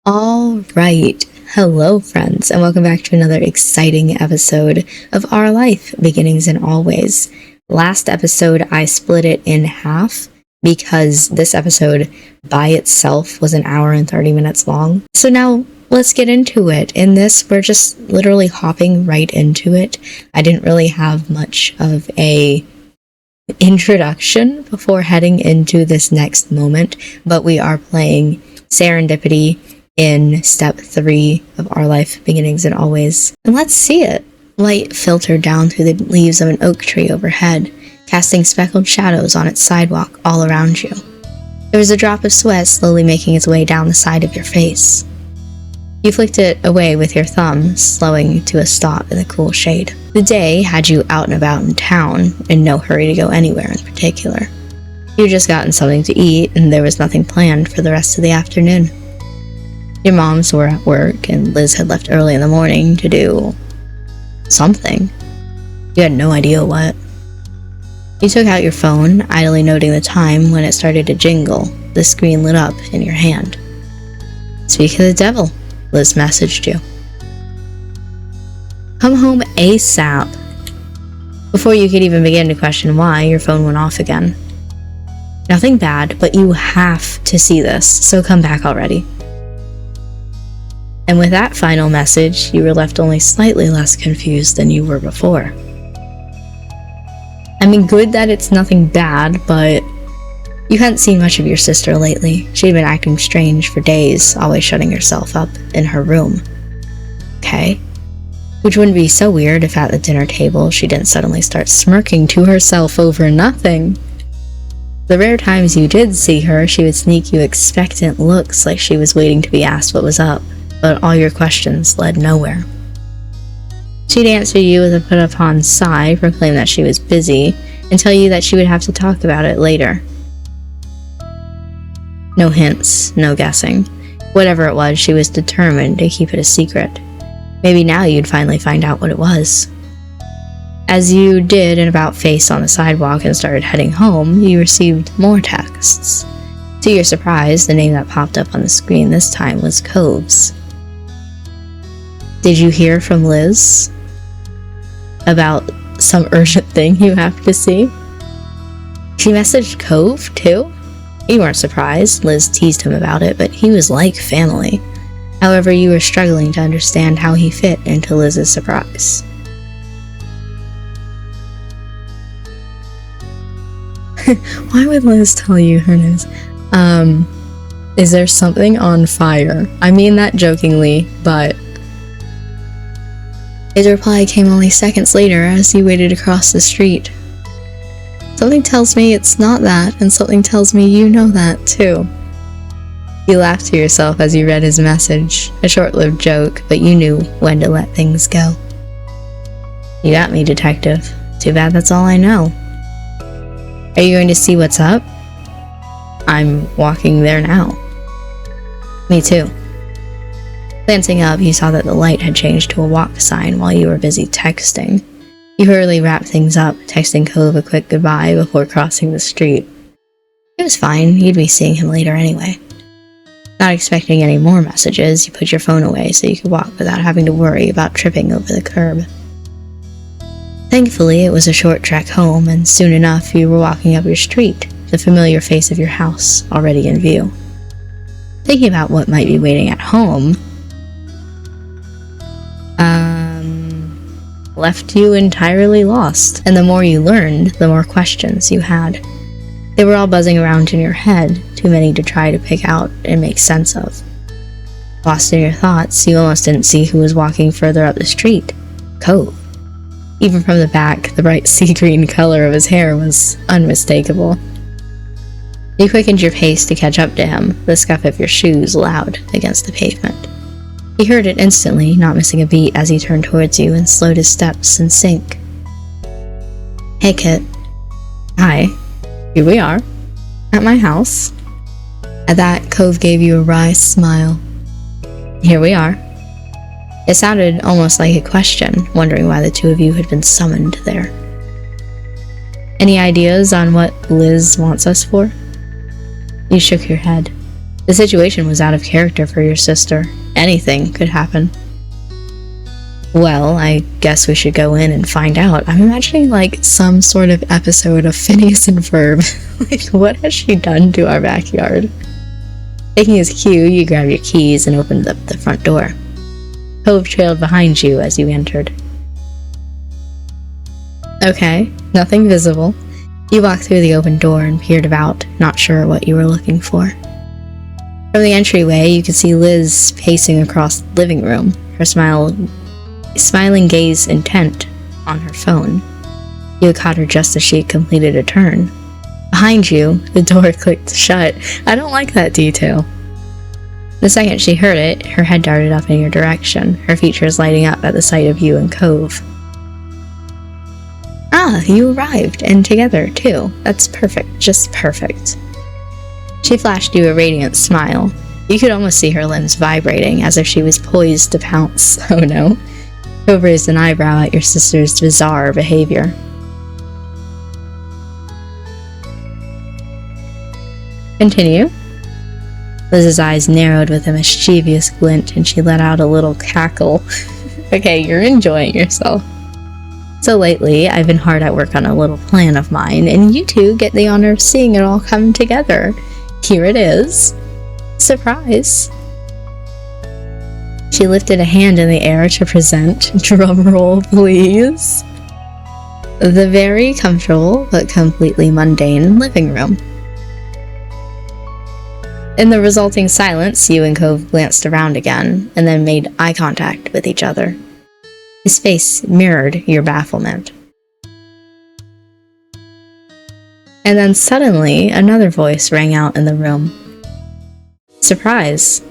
All right. Hello, friends, and welcome back to another exciting episode of Our Life, Beginnings and Always. Last episode, I split it in half because this episode by itself was an hour and 30 minutes long. So now let's get into it. In this, we're just literally hopping right into it. I didn't really have much of a introduction before heading into this next moment, but we are playing Serendipity in step 3 of Our Life, Beginnings and Always. And let's see it. Light filtered down through the leaves of an oak tree overhead, casting speckled shadows on its sidewalk all around you. There was a drop of sweat slowly making its way down the side of your face. You flicked it away with your thumb, slowing to a stop in the cool shade. The day had you out and about in town, in no hurry to go anywhere in particular. You'd just gotten something to eat, and there was nothing planned for the rest of the afternoon. Your moms were at work, and Liz had left early in the morning to do something. You had no idea what. You took out your phone, idly noting the time when it started to jingle. The screen lit up in your hand. "Speak of the devil," Liz messaged you. "Come home ASAP." Before you could even begin to question why, your phone went off again. "Nothing bad, but you have to see this, so come back already." And with that final message, you were left only slightly less confused than you were before. I mean, good that it's nothing bad, but you hadn't seen much of your sister lately. She'd been acting strange for days, always shutting herself up in her room. Okay. Which wouldn't be so weird if at the dinner table she didn't suddenly start smirking to herself over nothing. The rare times you did see her, she would sneak you expectant looks like she was waiting to be asked what was up. But all your questions led nowhere. She'd answer you with a put-upon sigh, proclaim that she was busy, and tell you that she would have to talk about it later. No hints, no guessing. Whatever it was, she was determined to keep it a secret. Maybe now you'd finally find out what it was. As you did an about-face on the sidewalk and started heading home, you received more texts. To your surprise, the name that popped up on the screen this time was Cove's. Did you hear from Liz about some urgent thing you have to see? She messaged Cove, too? You weren't surprised. Liz teased him about it, but he was like family. However, you were struggling to understand how he fit into Liz's surprise. Why would Liz tell you her news? Is there something on fire? I mean that jokingly, but his reply came only seconds later as he waited across the street. Something tells me it's not that, and something tells me you know that, too. You laughed to yourself as you read his message, a short-lived joke, but you knew when to let things go. You got me, detective. Too bad that's all I know. Are you going to see what's up? I'm walking there now. Me too. Glancing up, you saw that the light had changed to a walk sign while you were busy texting. You hurriedly wrapped things up, texting Cove a quick goodbye before crossing the street. It was fine, you'd be seeing him later anyway. Not expecting any more messages, you put your phone away so you could walk without having to worry about tripping over the curb. Thankfully, it was a short trek home, and soon enough you were walking up your street, the familiar face of your house already in view. Thinking about what might be waiting at home, left you entirely lost, and the more you learned, the more questions you had. They were all buzzing around in your head, too many to try to pick out and make sense of. Lost in your thoughts, you almost didn't see who was walking further up the street. Cove. Even from the back, the bright sea green color of his hair was unmistakable. You quickened your pace to catch up to him, the scuff of your shoes loud against the pavement. He heard it instantly, not missing a beat as he turned towards you and slowed his steps in sync. Hey, Kit. Hi. Here we are. At my house. At that, Cove gave you a wry smile. Here we are. It sounded almost like a question, wondering why the two of you had been summoned there. Any ideas on what Liz wants us for? You shook your head. The situation was out of character for your sister. Anything could happen. Well, I guess we should go in and find out. I'm imagining like some sort of episode of Phineas and Ferb. Like, what has she done to our backyard? Taking his cue, you grab your keys and opened up the front door. Cove trailed behind you as you entered. Okay, nothing visible. You walked through the open door and peered about, not sure what you were looking for. From the entryway, you could see Liz pacing across the living room, her smiling gaze intent on her phone. You had caught her just as she had completed a turn. Behind you, the door clicked shut. I don't like that detail. The second she heard it, her head darted up in your direction, her features lighting up at the sight of you and Cove. Ah, you arrived, and together, too. That's perfect, just perfect. She flashed you a radiant smile. You could almost see her limbs vibrating, as if she was poised to pounce. Oh no. Cove raised an eyebrow at your sister's bizarre behavior. Continue. Liz's eyes narrowed with a mischievous glint, and she let out a little cackle. Okay, you're enjoying yourself. So lately, I've been hard at work on a little plan of mine, and you two get the honor of seeing it all come together. Here it is. Surprise. She lifted a hand in the air to present, drumroll please, the very comfortable but completely mundane living room. In the resulting silence, you and Cove glanced around again, and then made eye contact with each other. His face mirrored your bafflement. And then suddenly, another voice rang out in the room. Surprise.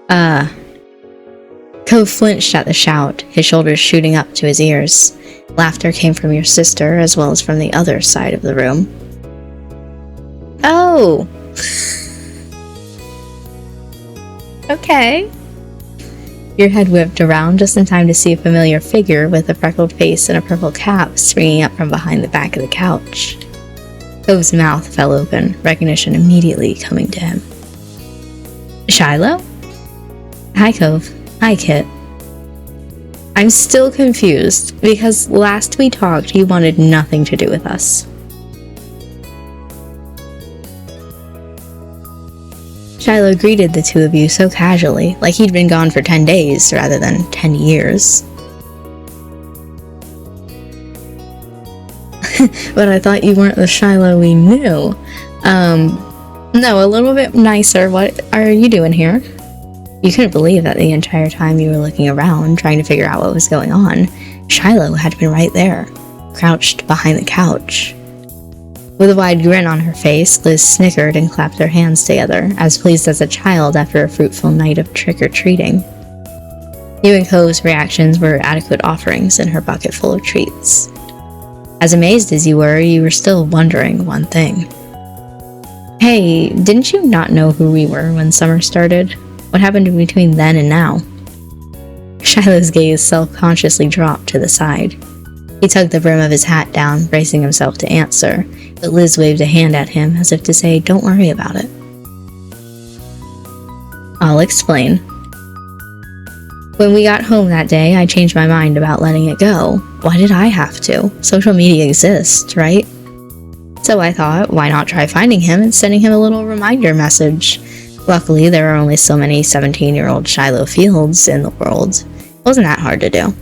Cove flinched at the shout, his shoulders shooting up to his ears. Laughter came from your sister, as well as from the other side of the room. Oh! Okay. Your head whipped around just in time to see a familiar figure with a freckled face and a purple cap springing up from behind the back of the couch. Cove's mouth fell open, recognition immediately coming to him. Shiloh? Hi, Cove. Hi, Kit. I'm still confused, because last we talked, you wanted nothing to do with us. Shiloh greeted the two of you so casually, like he'd been gone for 10 days rather than 10 years. But I thought you weren't the Shiloh we knew. No, a little bit nicer. What are you doing here? You couldn't believe that the entire time you were looking around, trying to figure out what was going on, Shiloh had been right there, crouched behind the couch. With a wide grin on her face, Liz snickered and clapped her hands together, as pleased as a child after a fruitful night of trick-or-treating. You and Cove's reactions were adequate offerings in her bucket full of treats. As amazed as you were still wondering one thing. Hey, didn't you not know who we were when summer started? What happened between then and now? Shiloh's gaze self-consciously dropped to the side. He tugged the brim of his hat down, bracing himself to answer, but Liz waved a hand at him as if to say, don't worry about it. I'll explain. When we got home that day, I changed my mind about letting it go. Why did I have to? Social media exists, right? So I thought, why not try finding him and sending him a little reminder message? Luckily, there are only so many 17-year-old Shiloh Fields in the world. It wasn't that hard to do.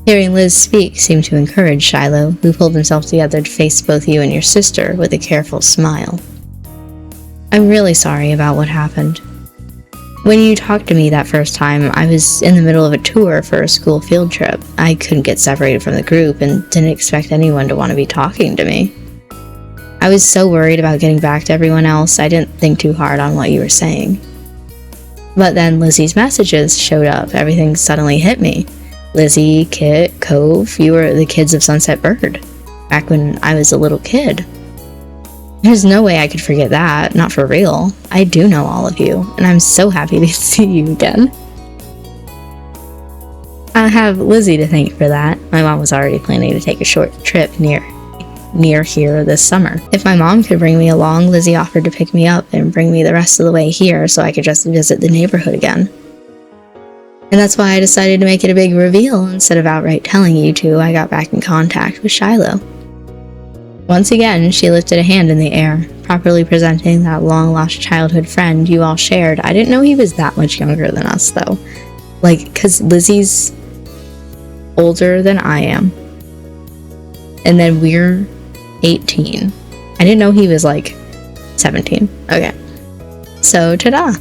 Hearing Liz speak seemed to encourage Shiloh, who pulled himself together to face both you and your sister with a careful smile. I'm really sorry about what happened. When you talked to me that first time, I was in the middle of a tour for a school field trip. I couldn't get separated from the group and didn't expect anyone to want to be talking to me. I was so worried about getting back to everyone else, I didn't think too hard on what you were saying. But then Lizzie's messages showed up, everything suddenly hit me. Lizzie, Kit, Cove, you were the kids of Sunset Bird, back when I was a little kid. There's no way I could forget that, not for real. I do know all of you, and I'm so happy to see you again. I have Lizzie to thank for that. My mom was already planning to take a short trip near near here this summer. If my mom could bring me along, Lizzie offered to pick me up and bring me the rest of the way here so I could just visit the neighborhood again. And that's why I decided to make it a big reveal instead of outright telling you two I got back in contact with Shiloh. Once again, she lifted a hand in the air, properly presenting that long-lost childhood friend you all shared. I didn't know he was that much younger than us, though. Like, because Lizzie's older than I am. And then we're 18. I didn't know he was, like, 17. Okay. So, ta-da!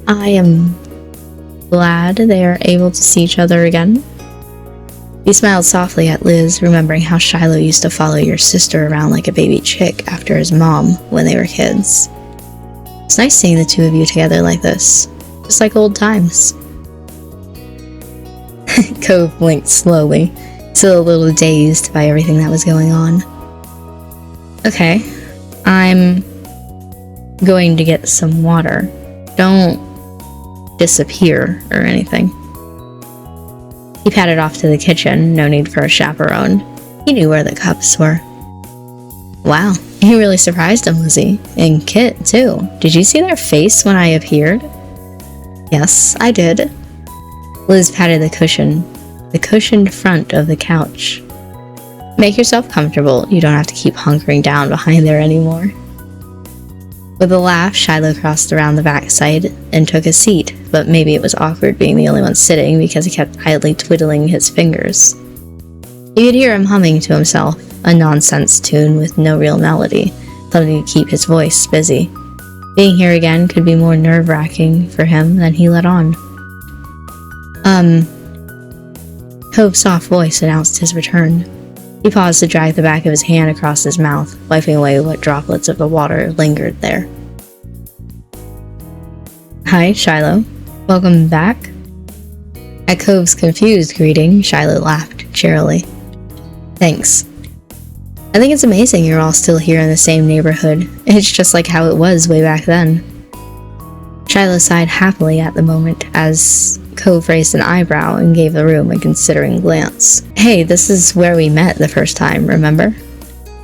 I am glad they are able to see each other again. He smiled softly at Liz, remembering how Shiloh used to follow your sister around like a baby chick after his mom when they were kids. It's nice seeing the two of you together like this, just like old times. Cove blinked slowly, still a little dazed by everything that was going on. Okay, I'm going to get some water. Don't disappear or anything. He padded off to the kitchen, no need for a chaperone. He knew where the cups were. Wow, you really surprised him, Lizzie. And Kit, too. Did you see their face when I appeared? Yes, I did. Liz patted the cushioned front of the couch. Make yourself comfortable. You don't have to keep hunkering down behind there anymore. With a laugh, Shiloh crossed around the backside and took a seat, but maybe it was awkward being the only one sitting because he kept idly twiddling his fingers. You could hear him humming to himself, a nonsense tune with no real melody, something to keep his voice busy. Being here again could be more nerve-wracking for him than he let on. Cove's soft voice announced his return. He paused to drag the back of his hand across his mouth, wiping away what droplets of the water lingered there. Hi, Shiloh. Welcome back. At Cove's confused greeting, Shiloh laughed cheerily. Thanks. I think it's amazing you're all still here in the same neighborhood. It's just like how it was way back then. Shiloh sighed happily at the moment as Cove raised an eyebrow and gave the room a considering glance. Hey, this is where we met the first time, remember?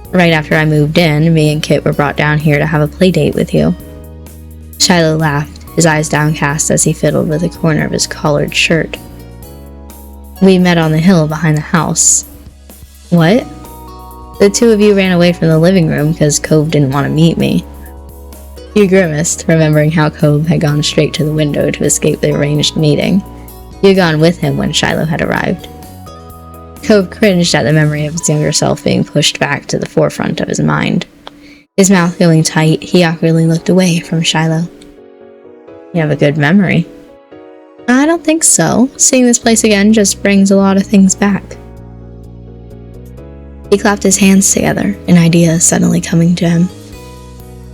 Right after I moved in, me and Kit were brought down here to have a play date with you. Shiloh laughed, his eyes downcast as he fiddled with the corner of his collared shirt. We met on the hill behind the house. What? The two of you ran away from the living room because Cove didn't want to meet me. You grimaced, remembering how Cove had gone straight to the window to escape the arranged meeting. You had gone with him when Shiloh had arrived. Cove cringed at the memory of his younger self being pushed back to the forefront of his mind. His mouth feeling tight, he awkwardly looked away from Shiloh. You have a good memory. I don't think so. Seeing this place again just brings a lot of things back. He clapped his hands together, an idea suddenly coming to him.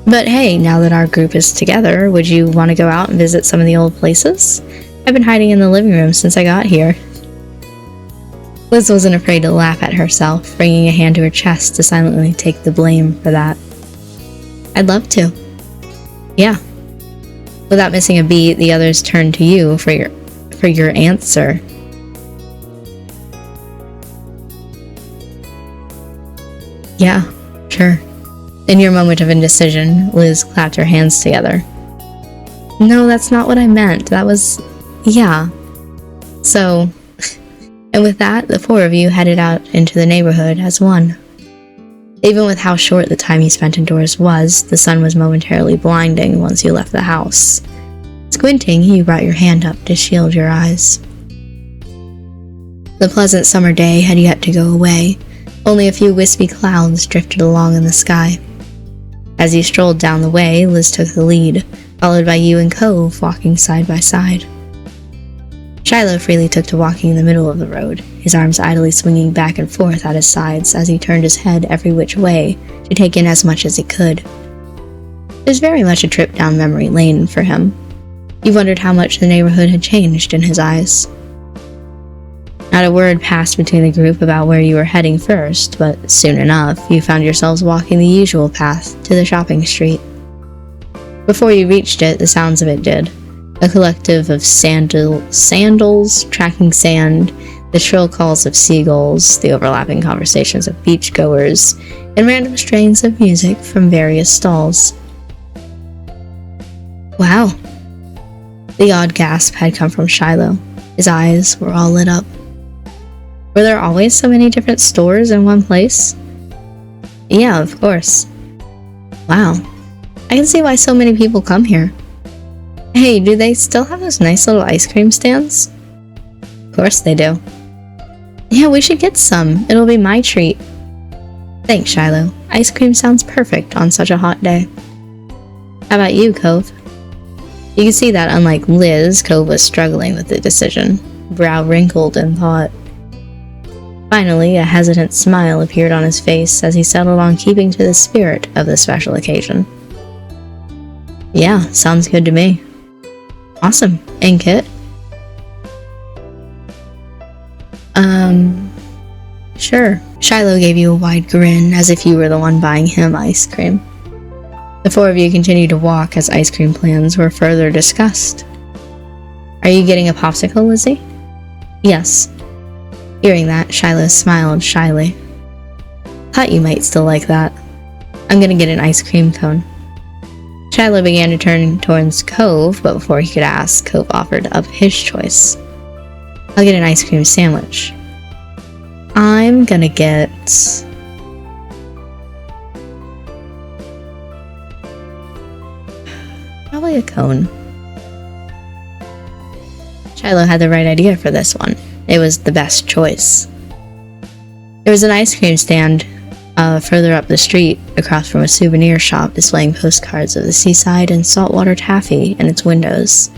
But hey, now that our group is together, would you want to go out and visit some of the old places? I've been hiding in the living room since I got here. Liz wasn't afraid to laugh at herself, bringing a hand to her chest to silently take the blame for that. I'd love to. Yeah. Without missing a beat, the others turned to you for your answer. Yeah, sure. In your moment of indecision, Liz clapped her hands together. No, that's not what I meant. That was... yeah. So... and with that, the four of you headed out into the neighborhood as one. Even with how short the time you spent indoors was, the sun was momentarily blinding once you left the house. Squinting, you brought your hand up to shield your eyes. The pleasant summer day had yet to go away. Only a few wispy clouds drifted along in the sky. As you strolled down the way, Liz took the lead, followed by you and Cove walking side by side. Shiloh freely took to walking in the middle of the road, his arms idly swinging back and forth at his sides as he turned his head every which way to take in as much as he could. It was very much a trip down memory lane for him. You wondered how much the neighborhood had changed in his eyes. Not a word passed between the group about where you were heading first, but soon enough, you found yourselves walking the usual path to the shopping street. Before you reached it, the sounds of it did. A collective of sandals, tracking sand, the shrill calls of seagulls, the overlapping conversations of beachgoers, and random strains of music from various stalls. Wow. The odd gasp had come from Shiloh. His eyes were all lit up. Were there always so many different stores in one place? Yeah, of course. Wow. I can see why so many people come here. Hey, do they still have those nice little ice cream stands? Of course they do. Yeah, we should get some. It'll be my treat. Thanks, Shiloh. Ice cream sounds perfect on such a hot day. How about you, Cove? You can see that unlike Liz, Cove was struggling with the decision, brow wrinkled in thought. Finally, a hesitant smile appeared on his face as he settled on keeping to the spirit of the special occasion. Yeah, sounds good to me. Awesome. And Kit? Sure. Shiloh gave you a wide grin as if you were the one buying him ice cream. The four of you continued to walk as ice cream plans were further discussed. Are you getting a popsicle, Lizzie? Yes. Hearing that, Shiloh smiled shyly. Thought you might still like that. I'm gonna get an ice cream cone. Shiloh began to turn towards Cove, but before he could ask, Cove offered up his choice. I'll get an ice cream sandwich. I'm gonna get... probably a cone. Shiloh had the right idea for this one. It was the best choice. There was an ice cream stand further up the street, across from a souvenir shop displaying postcards of the seaside and saltwater taffy in its windows.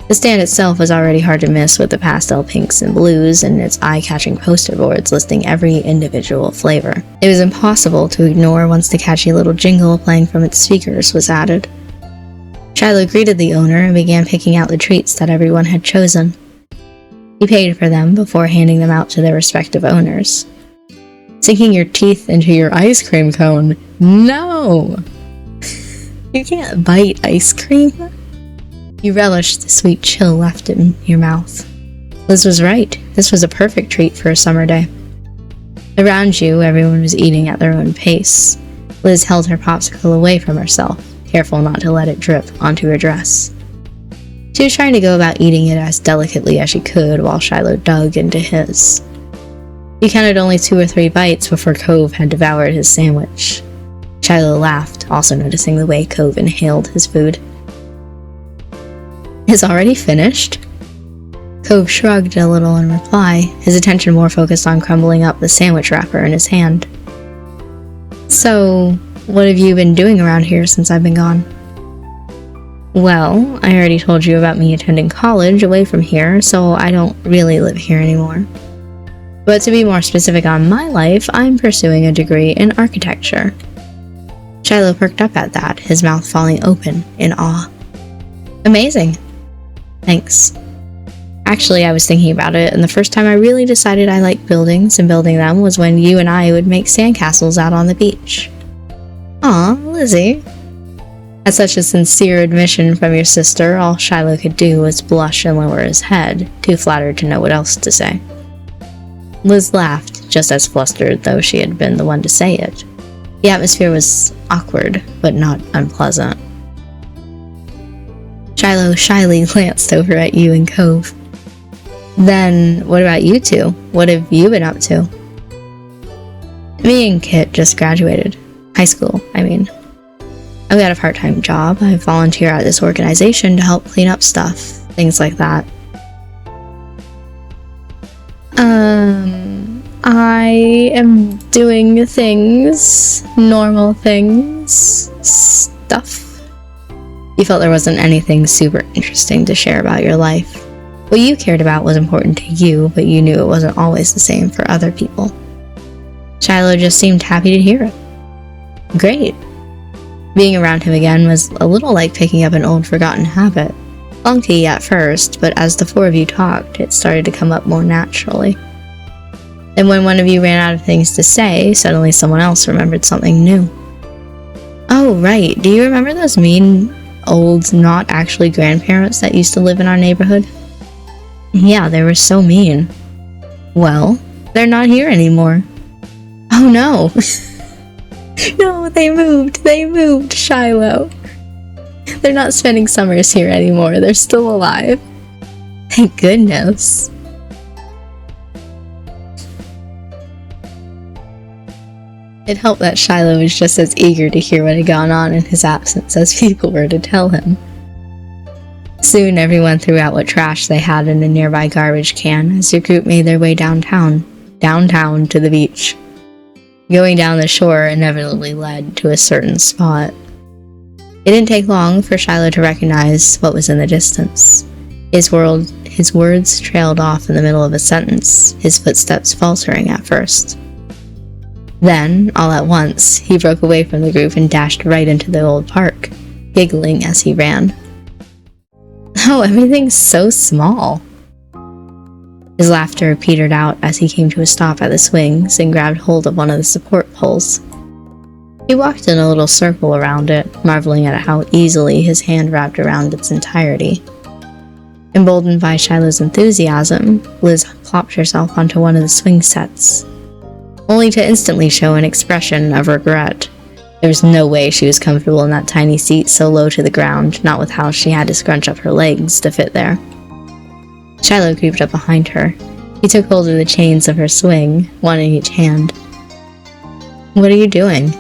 The stand itself was already hard to miss with the pastel pinks and blues and its eye-catching poster boards listing every individual flavor. It was impossible to ignore once the catchy little jingle playing from its speakers was added. Shiloh greeted the owner and began picking out the treats that everyone had chosen. He paid for them before handing them out to their respective owners. Sinking your teeth into your ice cream cone? No! You can't bite ice cream. You relished the sweet chill left in your mouth. Liz was right. This was a perfect treat for a summer day. Around you, everyone was eating at their own pace. Liz held her popsicle away from herself, careful not to let it drip onto her dress. She was trying to go about eating it as delicately as she could while Shiloh dug into his. He counted only 2 or 3 bites before Cove had devoured his sandwich. Shiloh laughed, also noticing the way Cove inhaled his food. Is already finished? Cove shrugged a little in reply, his attention more focused on crumbling up the sandwich wrapper in his hand. So, what have you been doing around here since I've been gone? Well, I already told you about me attending college away from here, so I don't really live here anymore. But to be more specific on my life, I'm pursuing a degree in architecture. Shiloh perked up at that, his mouth falling open in awe. Amazing. Thanks. Actually, I was thinking about it, and the first time I really decided I liked buildings and building them was when you and I would make sandcastles out on the beach. Aw, Lizzie. At such a sincere admission from your sister, all Shiloh could do was blush and lower his head, too flattered to know what else to say. Liz laughed, just as flustered though she had been the one to say it. The atmosphere was awkward, but not unpleasant. Shiloh shyly glanced over at you and Cove. Then, what about you two? What have you been up to? Me and Kit just graduated. High school, I mean. I've got a part-time job. I volunteer at this organization to help clean up stuff. Things like that. I am doing things. Normal things. Stuff. You felt there wasn't anything super interesting to share about your life. What you cared about was important to you, but you knew it wasn't always the same for other people. Shiloh just seemed happy to hear it. Great. Being around him again was a little like picking up an old forgotten habit. Funky at first, but as the four of you talked, it started to come up more naturally. Then when one of you ran out of things to say, suddenly someone else remembered something new. Oh, right. Do you remember those mean old, not actually grandparents that used to live in our neighborhood? Yeah, they were so mean. Well, they're not here anymore. Oh no! No, they moved, Shiloh. They're not spending summers here anymore, they're still alive. Thank goodness. It helped that Shiloh was just as eager to hear what had gone on in his absence as people were to tell him. Soon everyone threw out what trash they had in a nearby garbage can as your group made their way downtown to the beach. Going down the shore inevitably led to a certain spot. It didn't take long for Shiloh to recognize what was in the distance. His words trailed off in the middle of a sentence, his footsteps faltering at first. Then, all at once, he broke away from the group and dashed right into the old park, giggling as he ran. Oh, everything's so small. His laughter petered out as he came to a stop at the swings and grabbed hold of one of the support poles. He walked in a little circle around it, marveling at how easily his hand wrapped around its entirety. Emboldened by Shiloh's enthusiasm, Liz plopped herself onto one of the swing sets, only to instantly show an expression of regret. There was no way she was comfortable in that tiny seat so low to the ground, not with how she had to scrunch up her legs to fit there. Shiloh creeped up behind her. He took hold of the chains of her swing, one in each hand. What are you doing?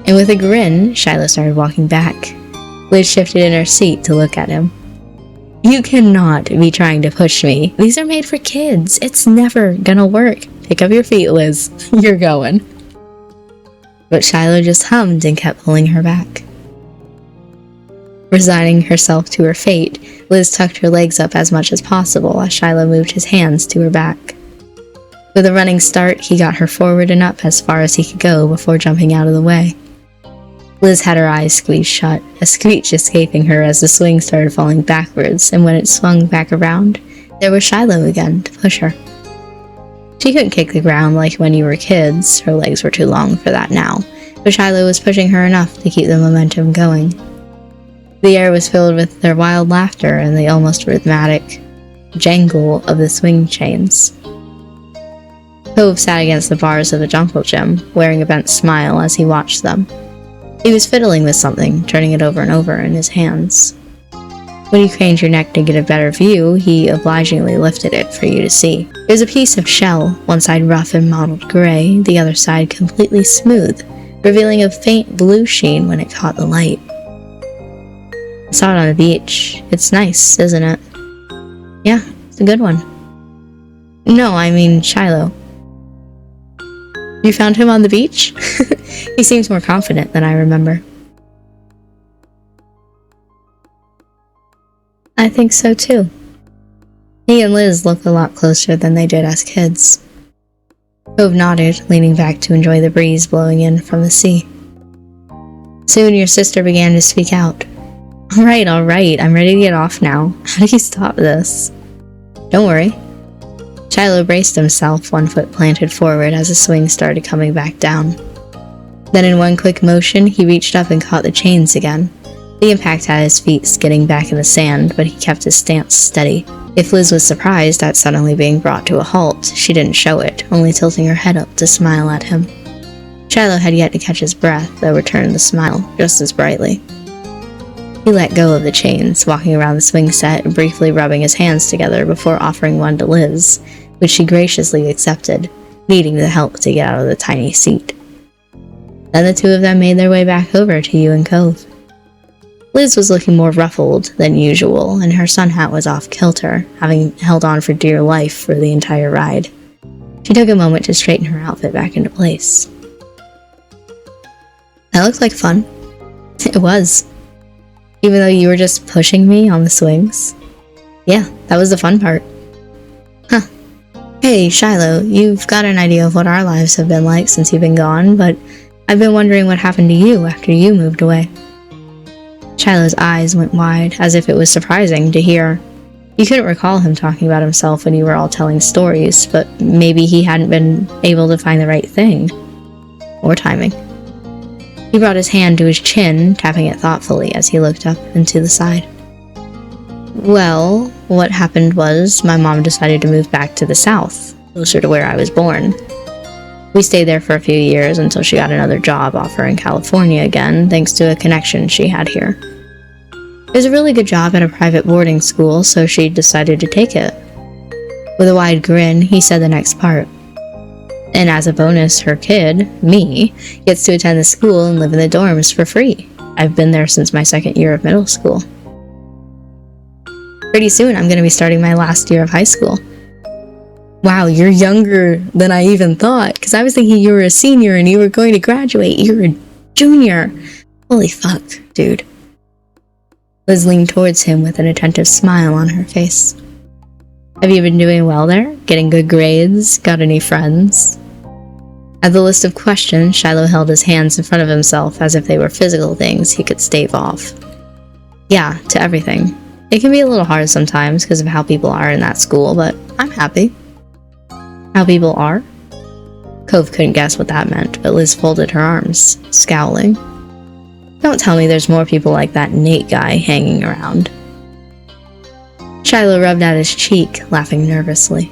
And with a grin, Shiloh started walking back. Liz shifted in her seat to look at him. You cannot be trying to push me. These are made for kids. It's never gonna work. Pick up your feet, Liz. You're going. But Shiloh just hummed and kept pulling her back. Resigning herself to her fate, Liz tucked her legs up as much as possible as Shiloh moved his hands to her back. With a running start, he got her forward and up as far as he could go before jumping out of the way. Liz had her eyes squeezed shut, a screech escaping her as the swing started falling backwards, and when it swung back around, there was Shiloh again to push her. She couldn't kick the ground like when you were kids, her legs were too long for that now, but Shiloh was pushing her enough to keep the momentum going. The air was filled with their wild laughter and the almost rhythmic jangle of the swing chains. Cove sat against the bars of the jungle gym, wearing a bent smile as he watched them. He was fiddling with something, turning it over and over in his hands. When he craned your neck to get a better view, he obligingly lifted it for you to see. It was a piece of shell, one side rough and mottled gray, the other side completely smooth, revealing a faint blue sheen when it caught the light. I saw it on the beach. It's nice, isn't it? Yeah, it's a good one. No, I mean Shiloh. You found him on the beach? He seems more confident than I remember. I think so too. He and Liz look a lot closer than they did as kids. Cove nodded, leaning back to enjoy the breeze blowing in from the sea. Soon your sister began to speak out. All right, I'm ready to get off now. How do you stop this? Don't worry. Shiloh braced himself, one foot planted forward as the swing started coming back down. Then in one quick motion, he reached up and caught the chains again. The impact had his feet skidding back in the sand, but he kept his stance steady. If Liz was surprised at suddenly being brought to a halt, she didn't show it, only tilting her head up to smile at him. Shiloh had yet to catch his breath, though returned the smile just as brightly. He let go of the chains, walking around the swing set and briefly rubbing his hands together before offering one to Liz, which she graciously accepted, needing the help to get out of the tiny seat. Then the two of them made their way back over to you and Cove. Liz was looking more ruffled than usual, and her sun hat was off kilter, having held on for dear life for the entire ride. She took a moment to straighten her outfit back into place. That looked like fun. It was. Even though you were just pushing me on the swings. Yeah, that was the fun part. Huh. Hey, Shiloh, you've got an idea of what our lives have been like since you've been gone, but I've been wondering what happened to you after you moved away. Shiloh's eyes went wide, as if it was surprising to hear. You couldn't recall him talking about himself when you were all telling stories, but maybe he hadn't been able to find the right thing. Or timing. He brought his hand to his chin, tapping it thoughtfully as he looked up and to the side. Well, what happened was my mom decided to move back to the south, closer to where I was born. We stayed there for a few years until she got another job offer in California again, thanks to a connection she had here. It was a really good job at a private boarding school, so she decided to take it. With a wide grin, he said the next part. And as a bonus, her kid, me, gets to attend the school and live in the dorms for free. I've been there since my second year of middle school. Pretty soon, I'm going to be starting my last year of high school. Wow, you're younger than I even thought, because I was thinking you were a senior and you were going to graduate. You're a junior. Holy fuck, dude. Liz leaned towards him with an attentive smile on her face. Have you been doing well there? Getting good grades? Got any friends? At the list of questions, Shiloh held his hands in front of himself as if they were physical things he could stave off. Yeah, to everything. It can be a little hard sometimes because of how people are in that school, but I'm happy. How people are? Cove couldn't guess what that meant, but Liz folded her arms, scowling. Don't tell me there's more people like that Nate guy hanging around. Shiloh rubbed at his cheek, laughing nervously.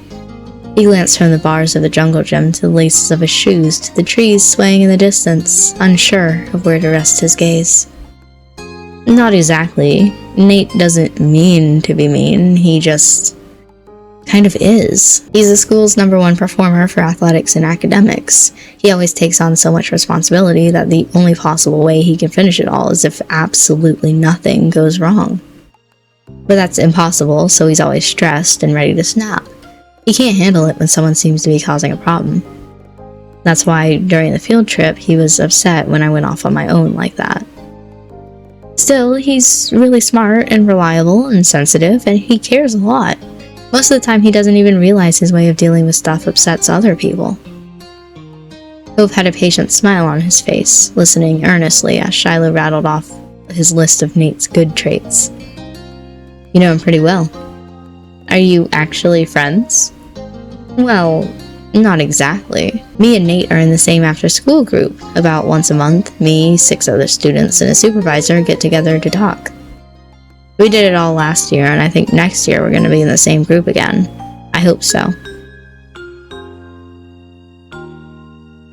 He glanced from the bars of the jungle gym to the laces of his shoes to the trees swaying in the distance, unsure of where to rest his gaze. Not exactly. Nate doesn't mean to be mean, he just kind of is. He's the school's #1 performer for athletics and academics. He always takes on so much responsibility that the only possible way he can finish it all is if absolutely nothing goes wrong. But that's impossible, so he's always stressed and ready to snap. He can't handle it when someone seems to be causing a problem. That's why during the field trip he was upset when I went off on my own like that. Still, he's really smart and reliable and sensitive, and he cares a lot. Most of the time he doesn't even realize his way of dealing with stuff upsets other people. Cove had a patient smile on his face, listening earnestly as Shiloh rattled off his list of Nate's good traits. You know him pretty well. Are you actually friends? Well, not exactly. Me and Nate are in the same after-school group. About once a month, me, 6 other students, and a supervisor get together to talk. We did it all last year, and I think next year we're going to be in the same group again. I hope so.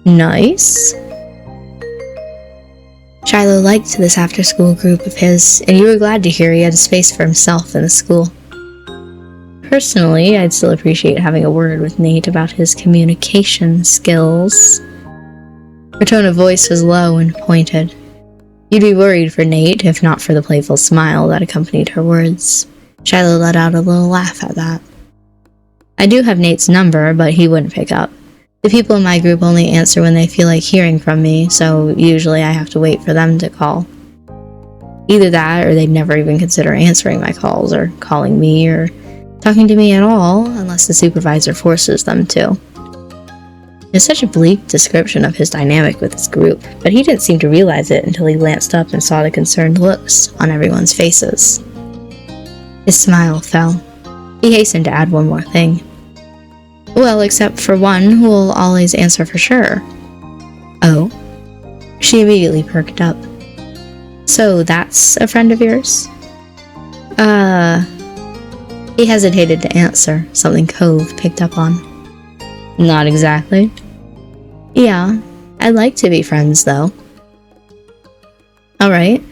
Nice. Shiloh liked this after-school group of his, and you were glad to hear he had a space for himself in the school. Personally, I'd still appreciate having a word with Nate about his communication skills. Her tone of voice was low and pointed. You'd be worried for Nate, if not for the playful smile that accompanied her words. Shiloh let out a little laugh at that. I do have Nate's number, but he wouldn't pick up. The people in my group only answer when they feel like hearing from me, so usually I have to wait for them to call. Either that, or they'd never even consider answering my calls, or calling me, or talking to me at all, unless the supervisor forces them to. It's such a bleak description of his dynamic with his group, but he didn't seem to realize it until he glanced up and saw the concerned looks on everyone's faces. His smile fell. He hastened to add one more thing. Well, except for one who will always answer for sure. Oh? She immediately perked up. So that's a friend of yours? He hesitated to answer, something Cove picked up on. Not exactly. Yeah, I'd like to be friends, though. Alright.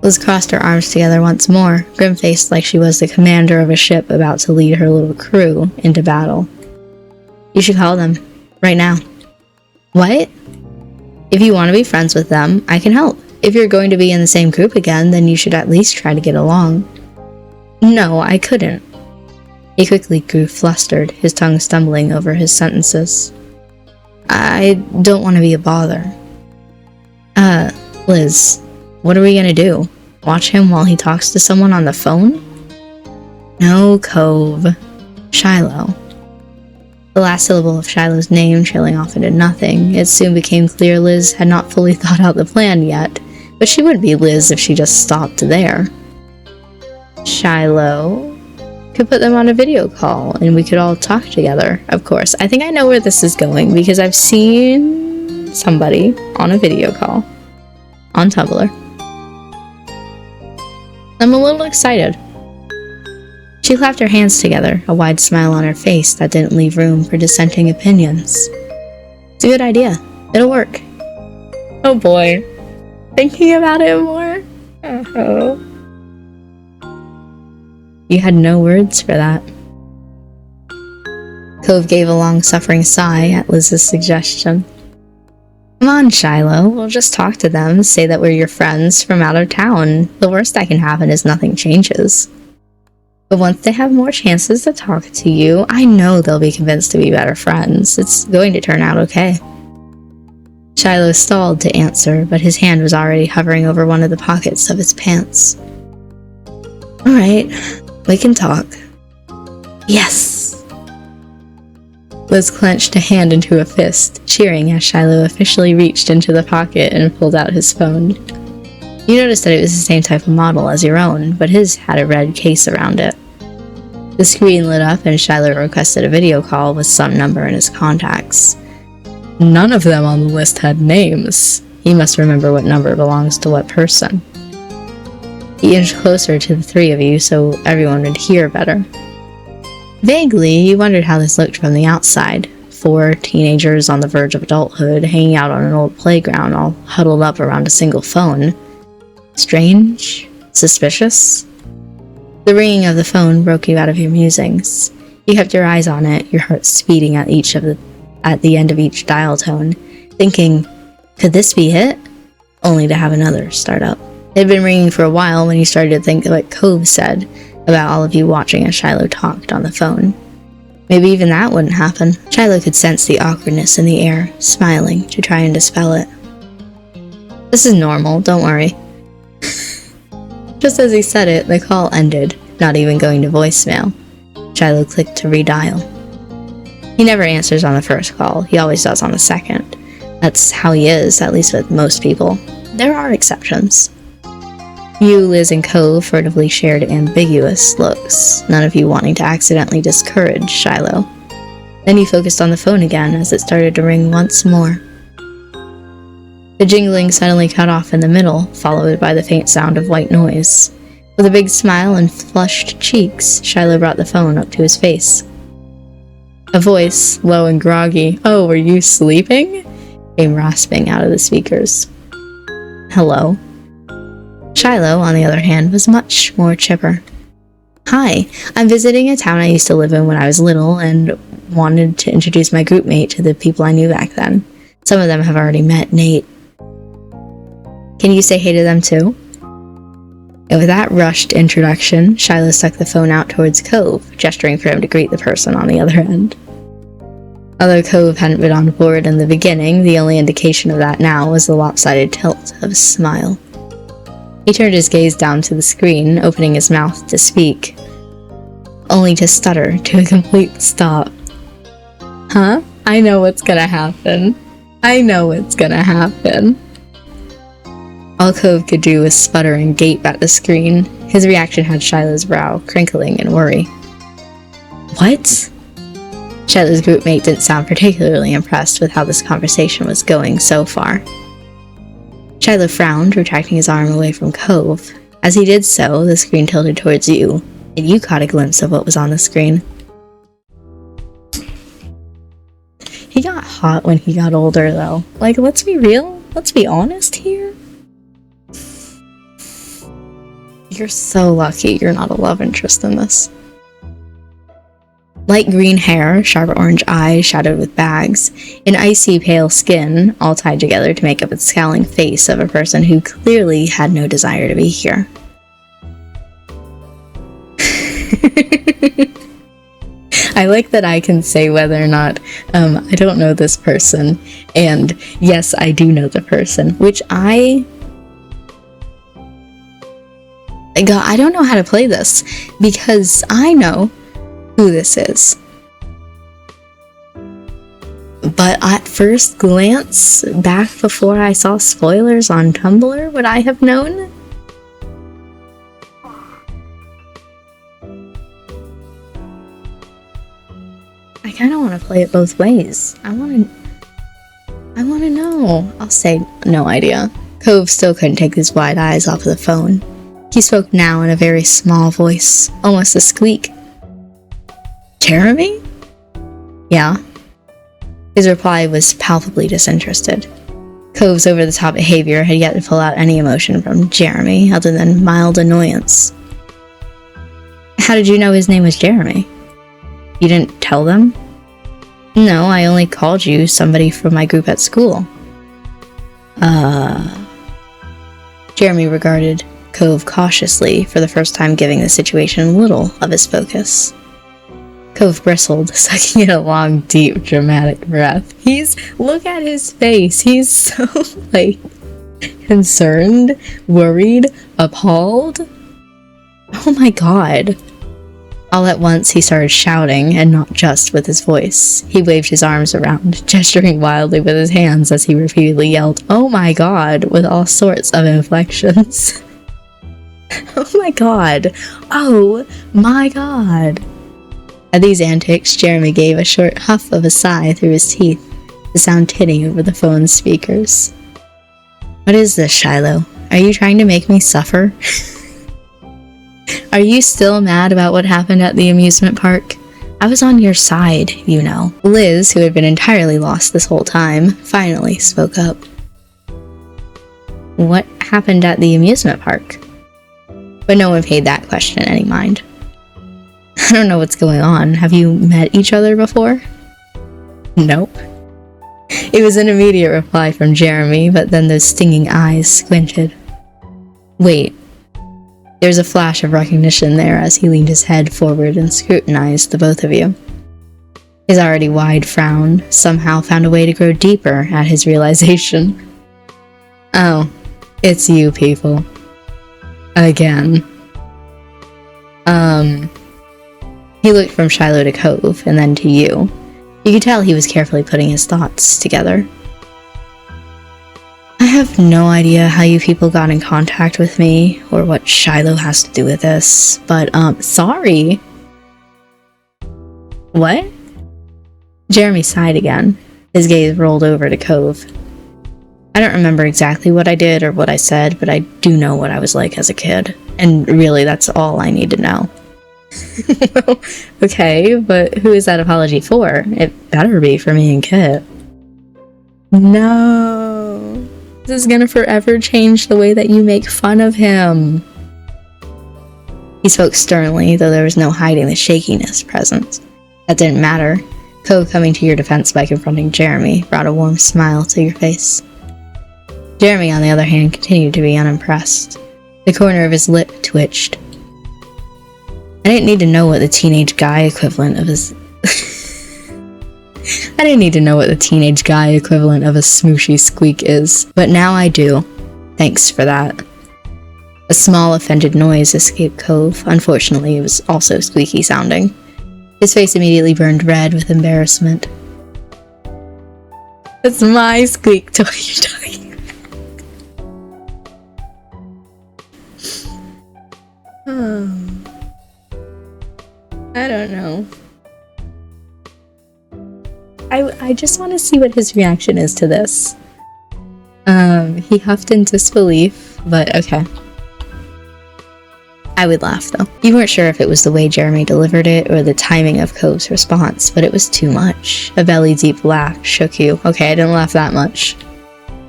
Liz crossed her arms together once more, grim-faced like she was the commander of a ship about to lead her little crew into battle. You should call them. Right now. What? If you want to be friends with them, I can help. If you're going to be in the same group again, then you should at least try to get along. No, I couldn't. He quickly grew flustered, his tongue stumbling over his sentences. I don't want to be a bother. Liz, what are we gonna do? Watch him while he talks to someone on the phone? No, Cove. Shiloh. The last syllable of Shiloh's name trailing off into nothing, it soon became clear Liz had not fully thought out the plan yet, but she wouldn't be Liz if she just stopped there. Shiloh could put them on a video call and we could all talk together. Of course, I think I know where this is going because I've seen somebody on a video call. on Tumblr. I'm a little excited. She clapped her hands together, a wide smile on her face that didn't leave room for dissenting opinions. It's a good idea. It'll work. Oh boy. Thinking about it more? Oh. You had no words for that. Cove gave a long-suffering sigh at Liz's suggestion. Come on, Shiloh. We'll just talk to them, say that we're your friends from out of town. The worst that can happen is nothing changes. But once they have more chances to talk to you, I know they'll be convinced to be better friends. It's going to turn out okay. Shiloh stalled to answer, but his hand was already hovering over one of the pockets of his pants. Alright, we can talk. Yes! Liz clenched a hand into a fist, cheering as Shiloh officially reached into the pocket and pulled out his phone. You noticed that it was the same type of model as your own, but his had a red case around it. The screen lit up and Shiloh requested a video call with some number in his contacts. None of them on the list had names. He must remember what number belongs to what person. He inched closer to the three of you so everyone would hear better. Vaguely, he wondered how this looked from the outside. 4 teenagers on the verge of adulthood hanging out on an old playground all huddled up around a single phone. Strange? Suspicious? The ringing of the phone broke you out of your musings. You kept your eyes on it, your heart speeding at the end of each dial tone, thinking, could this be it? Only to have another start up. It had been ringing for a while when you started to think of what Cove said about all of you watching as Shiloh talked on the phone. Maybe even that wouldn't happen. Shiloh could sense the awkwardness in the air, smiling to try and dispel it. This is normal, don't worry. Just as he said it, the call ended, not even going to voicemail. Shiloh clicked to redial. He never answers on the first call, he always does on the second. That's how he is, at least with most people. There are exceptions. You, Liz, and Cove furtively shared ambiguous looks, none of you wanting to accidentally discourage Shiloh. Then he focused on the phone again as it started to ring once more. The jingling suddenly cut off in the middle, followed by the faint sound of white noise. With a big smile and flushed cheeks, Shiloh brought the phone up to his face. A voice, low and groggy, "Oh, were you sleeping?" came rasping out of the speakers. Hello. Shiloh, on the other hand, was much more chipper. Hi, I'm visiting a town I used to live in when I was little and wanted to introduce my group mate to the people I knew back then. Some of them have already met Nate. Can you say hey to them too? And with that rushed introduction, Shiloh stuck the phone out towards Cove, gesturing for him to greet the person on the other end. Although Cove hadn't been on board in the beginning, the only indication of that now was the lopsided tilt of his smile. He turned his gaze down to the screen, opening his mouth to speak, only to stutter to a complete stop. Huh? I know what's gonna happen. I know what's gonna happen. All Cove could do was sputter and gape at the screen. His reaction had Shiloh's brow crinkling in worry. What? Shiloh's groupmate didn't sound particularly impressed with how this conversation was going so far. Shiloh frowned, retracting his arm away from Cove. As he did so, the screen tilted towards you, and you caught a glimpse of what was on the screen. He got hot when he got older, though. Like, let's be real. Let's be honest here. You're so lucky you're not a love interest in this. Light green hair, sharp orange eyes shadowed with bags, and icy pale skin, all tied together to make up a scowling face of a person who clearly had no desire to be here. I like that I can say whether or not I don't know this person, and yes, I do know the person, which I don't know how to play this, because I know who this is. But at first glance, back before I saw spoilers on Tumblr, would I have known? I kind of want to play it both ways. I want to know. I'll say no idea, Cove still couldn't take his wide eyes off of the phone. He spoke now in a very small voice, almost a squeak. Jeremy? Yeah. His reply was palpably disinterested. Cove's over-the-top behavior had yet to pull out any emotion from Jeremy other than mild annoyance. How did you know his name was Jeremy? You didn't tell them? No, I only called you somebody from my group at school. Jeremy regarded Cove cautiously, for the first time giving the situation little of his focus. Cove bristled, sucking in a long, deep, dramatic breath. Look at his face. He's so, concerned, worried, appalled. Oh my god. All at once, he started shouting, and not just with his voice. He waved his arms around, gesturing wildly with his hands as he repeatedly yelled, "Oh my god," with all sorts of inflections. Oh my god. Oh my god. At these antics, Jeremy gave a short huff of a sigh through his teeth, the sound tinny over the phone's speakers. What is this, Shiloh? Are you trying to make me suffer? Are you still mad about what happened at the amusement park? I was on your side, you know. Liz, who had been entirely lost this whole time, finally spoke up. What happened at the amusement park? But no one paid that question any mind. I don't know what's going on. Have you met each other before? Nope. It was an immediate reply from Jeremy, but then those stinging eyes squinted. Wait. There's a flash of recognition there as he leaned his head forward and scrutinized the both of you. His already wide frown somehow found a way to grow deeper at his realization. Oh, it's you people. Again. He looked from Shiloh to Cove, and then to you. You could tell he was carefully putting his thoughts together. I have no idea how you people got in contact with me, or what Shiloh has to do with this, but, sorry. What? Jeremy sighed again. His gaze rolled over to Cove. I don't remember exactly what I did or what I said, but I do know what I was like as a kid. And really, that's all I need to know. Okay, but who is that apology for? It better be for me and Kit. No. This is gonna forever change the way that you make fun of him. He spoke sternly, though there was no hiding the shakiness present. That didn't matter. Cove coming to your defense by confronting Jeremy brought a warm smile to your face. Jeremy, on the other hand, continued to be unimpressed. The corner of his lip twitched. I didn't need to know what the teenage guy equivalent of a smooshy squeak is, but now I do. Thanks for that. A small offended noise escaped Cove. Unfortunately, it was also squeaky sounding. His face immediately burned red with embarrassment. It's my squeak toy you're talking about. I don't know. I just want to see what his reaction is to this. He huffed in disbelief, but okay. I would laugh, though. You weren't sure if it was the way Jeremy delivered it or the timing of Cove's response, but it was too much. A belly-deep laugh shook you. Okay, I didn't laugh that much.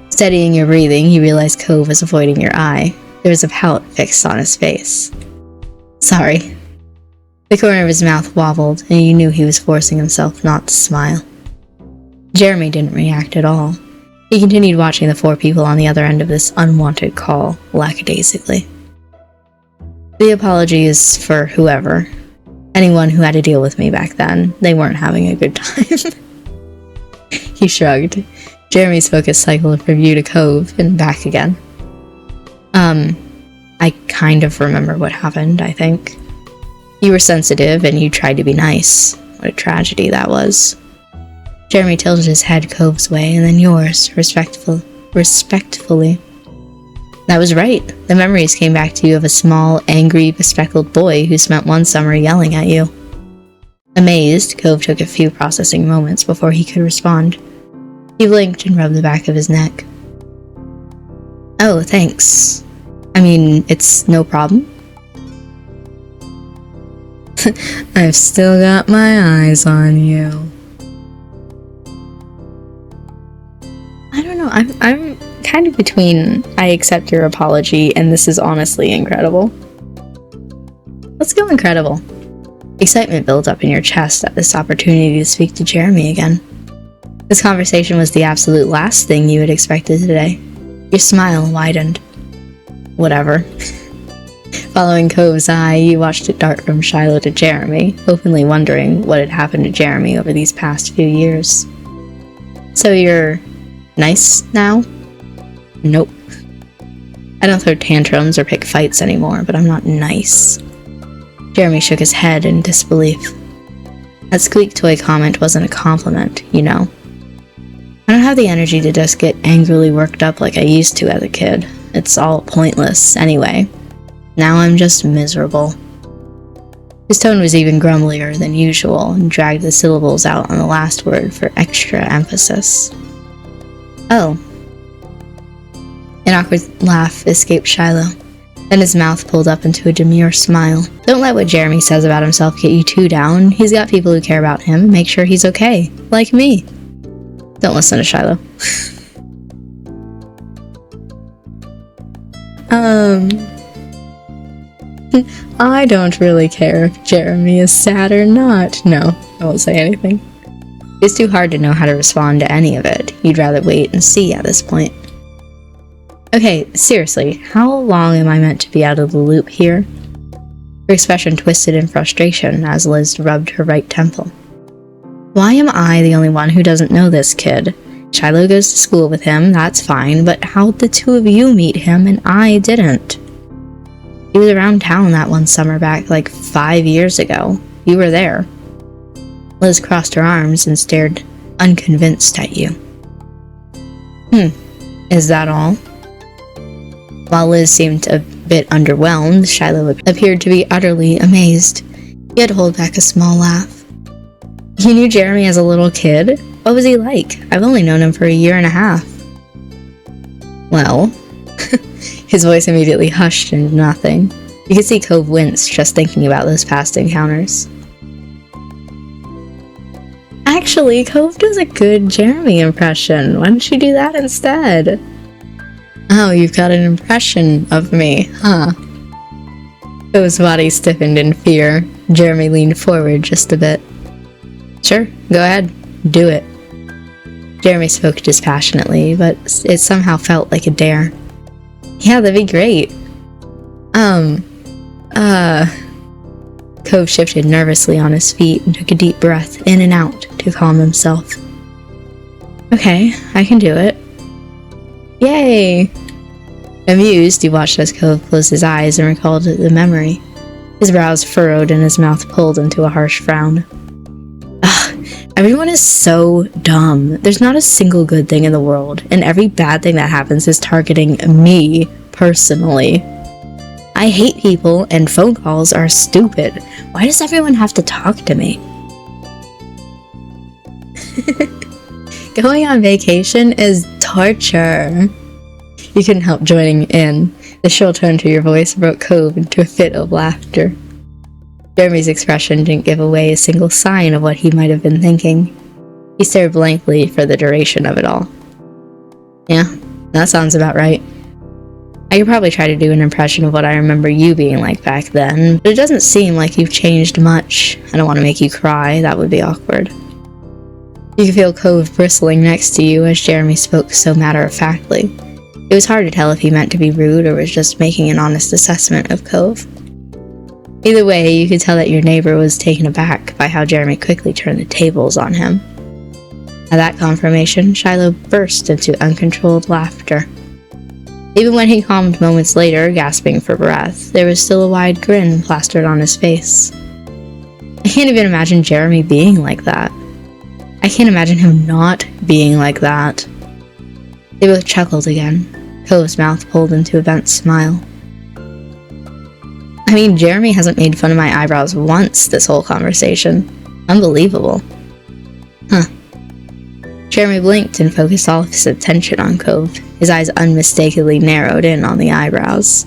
Steadying your breathing, you realized Cove was avoiding your eye. There was a pout fixed on his face. Sorry. The corner of his mouth wobbled, and you knew he was forcing himself not to smile. Jeremy didn't react at all. He continued watching the four people on the other end of this unwanted call, lackadaisically. The apology is for whoever. Anyone who had to deal with me back then. They weren't having a good time. He shrugged. Jeremy's focus cycled from you to Cove and back again. I kind of remember what happened, I think. You were sensitive and you tried to be nice. What a tragedy that was. Jeremy tilted his head Cove's way and then yours, respectfully. That was right. The memories came back to you of a small, angry, bespectacled boy who spent one summer yelling at you. Amazed, Cove took a few processing moments before he could respond. He blinked and rubbed the back of his neck. Oh, Oh, thanks. I mean, it's no problem. I've still got my eyes on you. I don't know, I'm kind of between I accept your apology and this is honestly incredible. Let's go incredible. Excitement built up in your chest at this opportunity to speak to Jeremy again. This conversation was the absolute last thing you had expected today. Your smile widened. Whatever. Following Cove's eye, you watched it dart from Shiloh to Jeremy, openly wondering what had happened to Jeremy over these past few years. So you're nice now? Nope. I don't throw tantrums or pick fights anymore, but I'm not nice. Jeremy shook his head in disbelief. That squeak toy comment wasn't a compliment, you know. I don't have the energy to just get angrily worked up like I used to as a kid. It's all pointless, anyway. Now I'm just miserable. His tone was even grumblier than usual and dragged the syllables out on the last word for extra emphasis. Oh. An awkward laugh escaped Shiloh. Then his mouth pulled up into a demure smile. Don't let what Jeremy says about himself get you too down. He's got people who care about him and make sure he's okay. Like me. Don't listen to Shiloh. I don't really care if Jeremy is sad or not. No, I won't say anything. It's too hard to know how to respond to any of it. You'd rather wait and see at this point. Okay, seriously, how long am I meant to be out of the loop here? Her expression twisted in frustration as Liz rubbed her right temple. Why am I the only one who doesn't know this kid? Shiloh goes to school with him, that's fine, but how'd the two of you meet him and I didn't? He was around town that one summer back like 5 years ago. You were there. Liz crossed her arms and stared unconvinced at you. Is that all? While Liz seemed a bit underwhelmed, Shiloh appeared to be utterly amazed. He had to hold back a small laugh. You knew Jeremy as a little kid? What was he like? I've only known him for 1.5 years. Well, his voice immediately hushed into nothing. You could see Cove wince just thinking about those past encounters. Actually, Cove does a good Jeremy impression. Why don't you do that instead? Oh, you've got an impression of me, huh? Cove's body stiffened in fear. Jeremy leaned forward just a bit. Sure, go ahead. Do it. Jeremy spoke dispassionately, but it somehow felt like a dare. Yeah, that'd be great. Cove shifted nervously on his feet and took a deep breath in and out to calm himself. Okay, I can do it. Yay! Amused, he watched as Cove closed his eyes and recalled the memory. His brows furrowed and his mouth pulled into a harsh frown. Ugh, everyone is so dumb. There's not a single good thing in the world, and every bad thing that happens is targeting me, personally. I hate people, and phone calls are stupid. Why does everyone have to talk to me? Going on vacation is torture. You couldn't help joining in. The shrill tone to your voice broke Cove into a fit of laughter. Jeremy's expression didn't give away a single sign of what he might have been thinking. He stared blankly for the duration of it all. Yeah, that sounds about right. I could probably try to do an impression of what I remember you being like back then, but it doesn't seem like you've changed much. I don't want to make you cry, that would be awkward. You could feel Cove bristling next to you as Jeremy spoke so matter-of-factly. It was hard to tell if he meant to be rude or was just making an honest assessment of Cove. Either way, you could tell that your neighbor was taken aback by how Jeremy quickly turned the tables on him. At that confirmation, Shiloh burst into uncontrolled laughter. Even when he calmed moments later, gasping for breath, there was still a wide grin plastered on his face. I can't even imagine Jeremy being like that. I can't imagine him not being like that. They both chuckled again. Cove's mouth pulled into a bent smile. I mean, Jeremy hasn't made fun of my eyebrows once this whole conversation. Unbelievable. Huh. Jeremy blinked and focused all of his attention on Cove. His eyes unmistakably narrowed in on the eyebrows.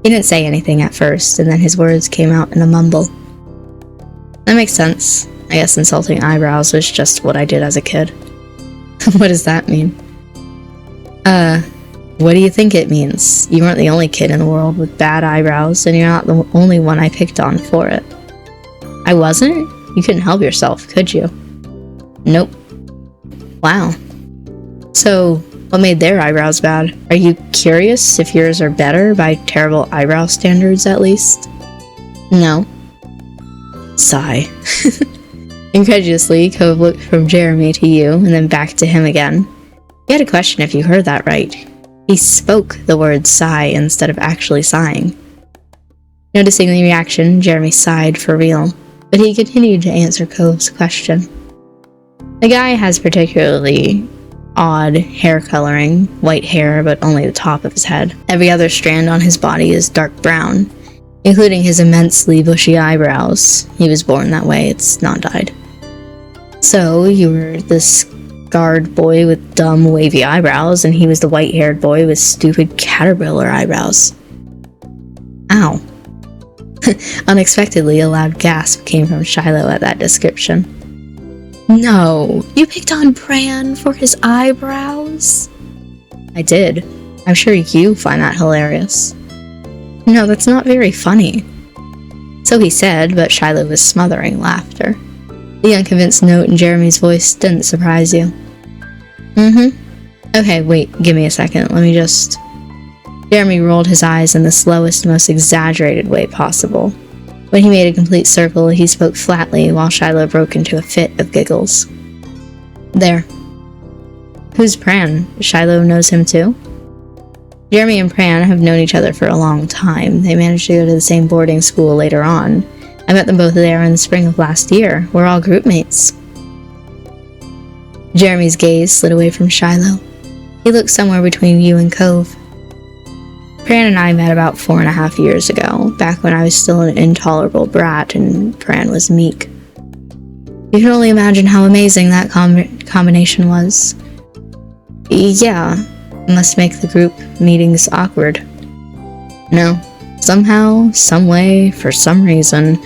He didn't say anything at first, and then his words came out in a mumble. That makes sense. I guess insulting eyebrows was just what I did as a kid. What does that mean? What do you think it means? You weren't the only kid in the world with bad eyebrows, and you're not the only one I picked on for it. I wasn't? You couldn't help yourself, could you? Nope. Wow. So, what made their eyebrows bad? Are you curious if yours are better by terrible eyebrow standards, at least? No. Sigh. Incredulously, Cove looked from Jeremy to you, and then back to him again. He had a question if you heard that right. He spoke the word sigh instead of actually sighing. Noticing the reaction, Jeremy sighed for real, but he continued to answer Cove's question. The guy has particularly odd hair coloring, white hair but only the top of his head. Every other strand on his body is dark brown, including his immensely bushy eyebrows. He was born that way, it's not dyed. So, you were this scarred boy with dumb, wavy eyebrows, and he was the white-haired boy with stupid caterpillar eyebrows. Ow. Unexpectedly, a loud gasp came from Shiloh at that description. No, you picked on Bran for his eyebrows? I did. I'm sure you find that hilarious. No, that's not very funny. So he said, but Shiloh was smothering laughter. The unconvinced note in Jeremy's voice didn't surprise you. Okay, wait, give me a second, let me just... Jeremy rolled his eyes in the slowest, most exaggerated way possible. When he made a complete circle, he spoke flatly while Shiloh broke into a fit of giggles. There. Who's Pran? Shiloh knows him too? Jeremy and Pran have known each other for a long time. They managed to go to the same boarding school later on. I met them both there in the spring of last year. We're all group mates. Jeremy's gaze slid away from Shiloh. He looked somewhere between you and Cove. Pran and I met about 4.5 years ago, back when I was still an intolerable brat and Pran was meek. You can only imagine how amazing that combination was. Yeah, it must make the group meetings awkward. No. Somehow, some way, for some reason,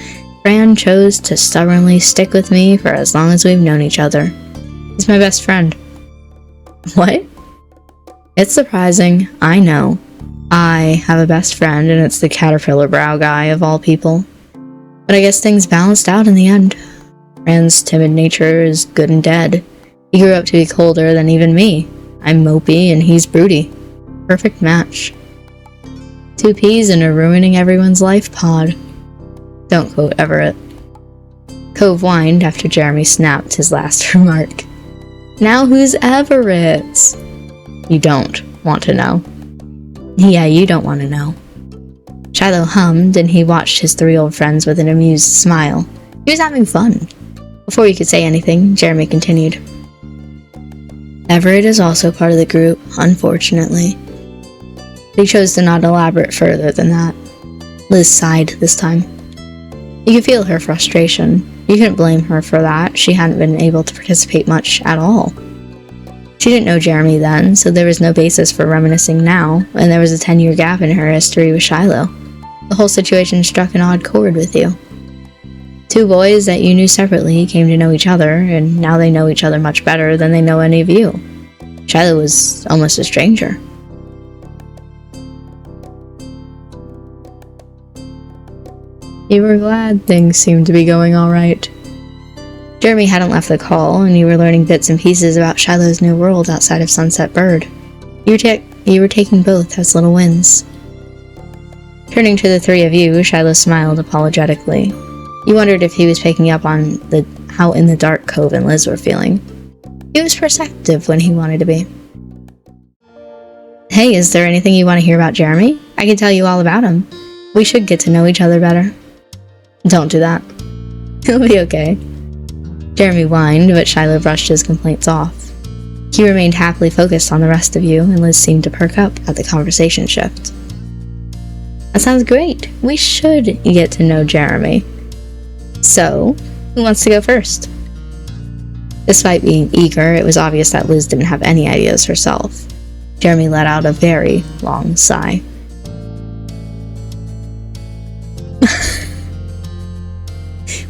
Fran chose to stubbornly stick with me for as long as we've known each other. He's my best friend. What? It's surprising, I know. I have a best friend, and it's the caterpillar brow guy of all people. But I guess things balanced out in the end. Fran's timid nature is good and dead. He grew up to be colder than even me. I'm mopey, and he's broody. Perfect match. 2 peas in a ruining everyone's life pod. Don't quote Everett. Cove whined after Jeremy snapped his last remark. Now who's Everett? You don't want to know. Yeah, you don't want to know. Shiloh hummed, and he watched his 3 old friends with an amused smile. He was having fun. Before he could say anything, Jeremy continued. Everett is also part of the group, unfortunately. He chose to not elaborate further than that. Liz sighed this time. You could feel her frustration. You couldn't blame her for that. She hadn't been able to participate much at all. She didn't know Jeremy then, so there was no basis for reminiscing now, and there was a 10-year gap in her history with Shiloh. The whole situation struck an odd chord with you. 2 boys that you knew separately came to know each other, and now they know each other much better than they know any of you. Shiloh was almost a stranger. You were glad things seemed to be going alright. Jeremy hadn't left the call, and you were learning bits and pieces about Shiloh's new world outside of Sunset Bird. You were taking both as little wins. Turning to the 3 of you, Shiloh smiled apologetically. You wondered if he was picking up on how in the dark Cove and Liz were feeling. He was perceptive when he wanted to be. Hey, is there anything you want to hear about Jeremy? I can tell you all about him. We should get to know each other better. Don't do that. He'll be okay. Jeremy whined, but Shiloh brushed his complaints off. He remained happily focused on the rest of you, and Liz seemed to perk up at the conversation shift. That sounds great. We should get to know Jeremy. So, who wants to go first? Despite being eager, it was obvious that Liz didn't have any ideas herself. Jeremy let out a very long sigh.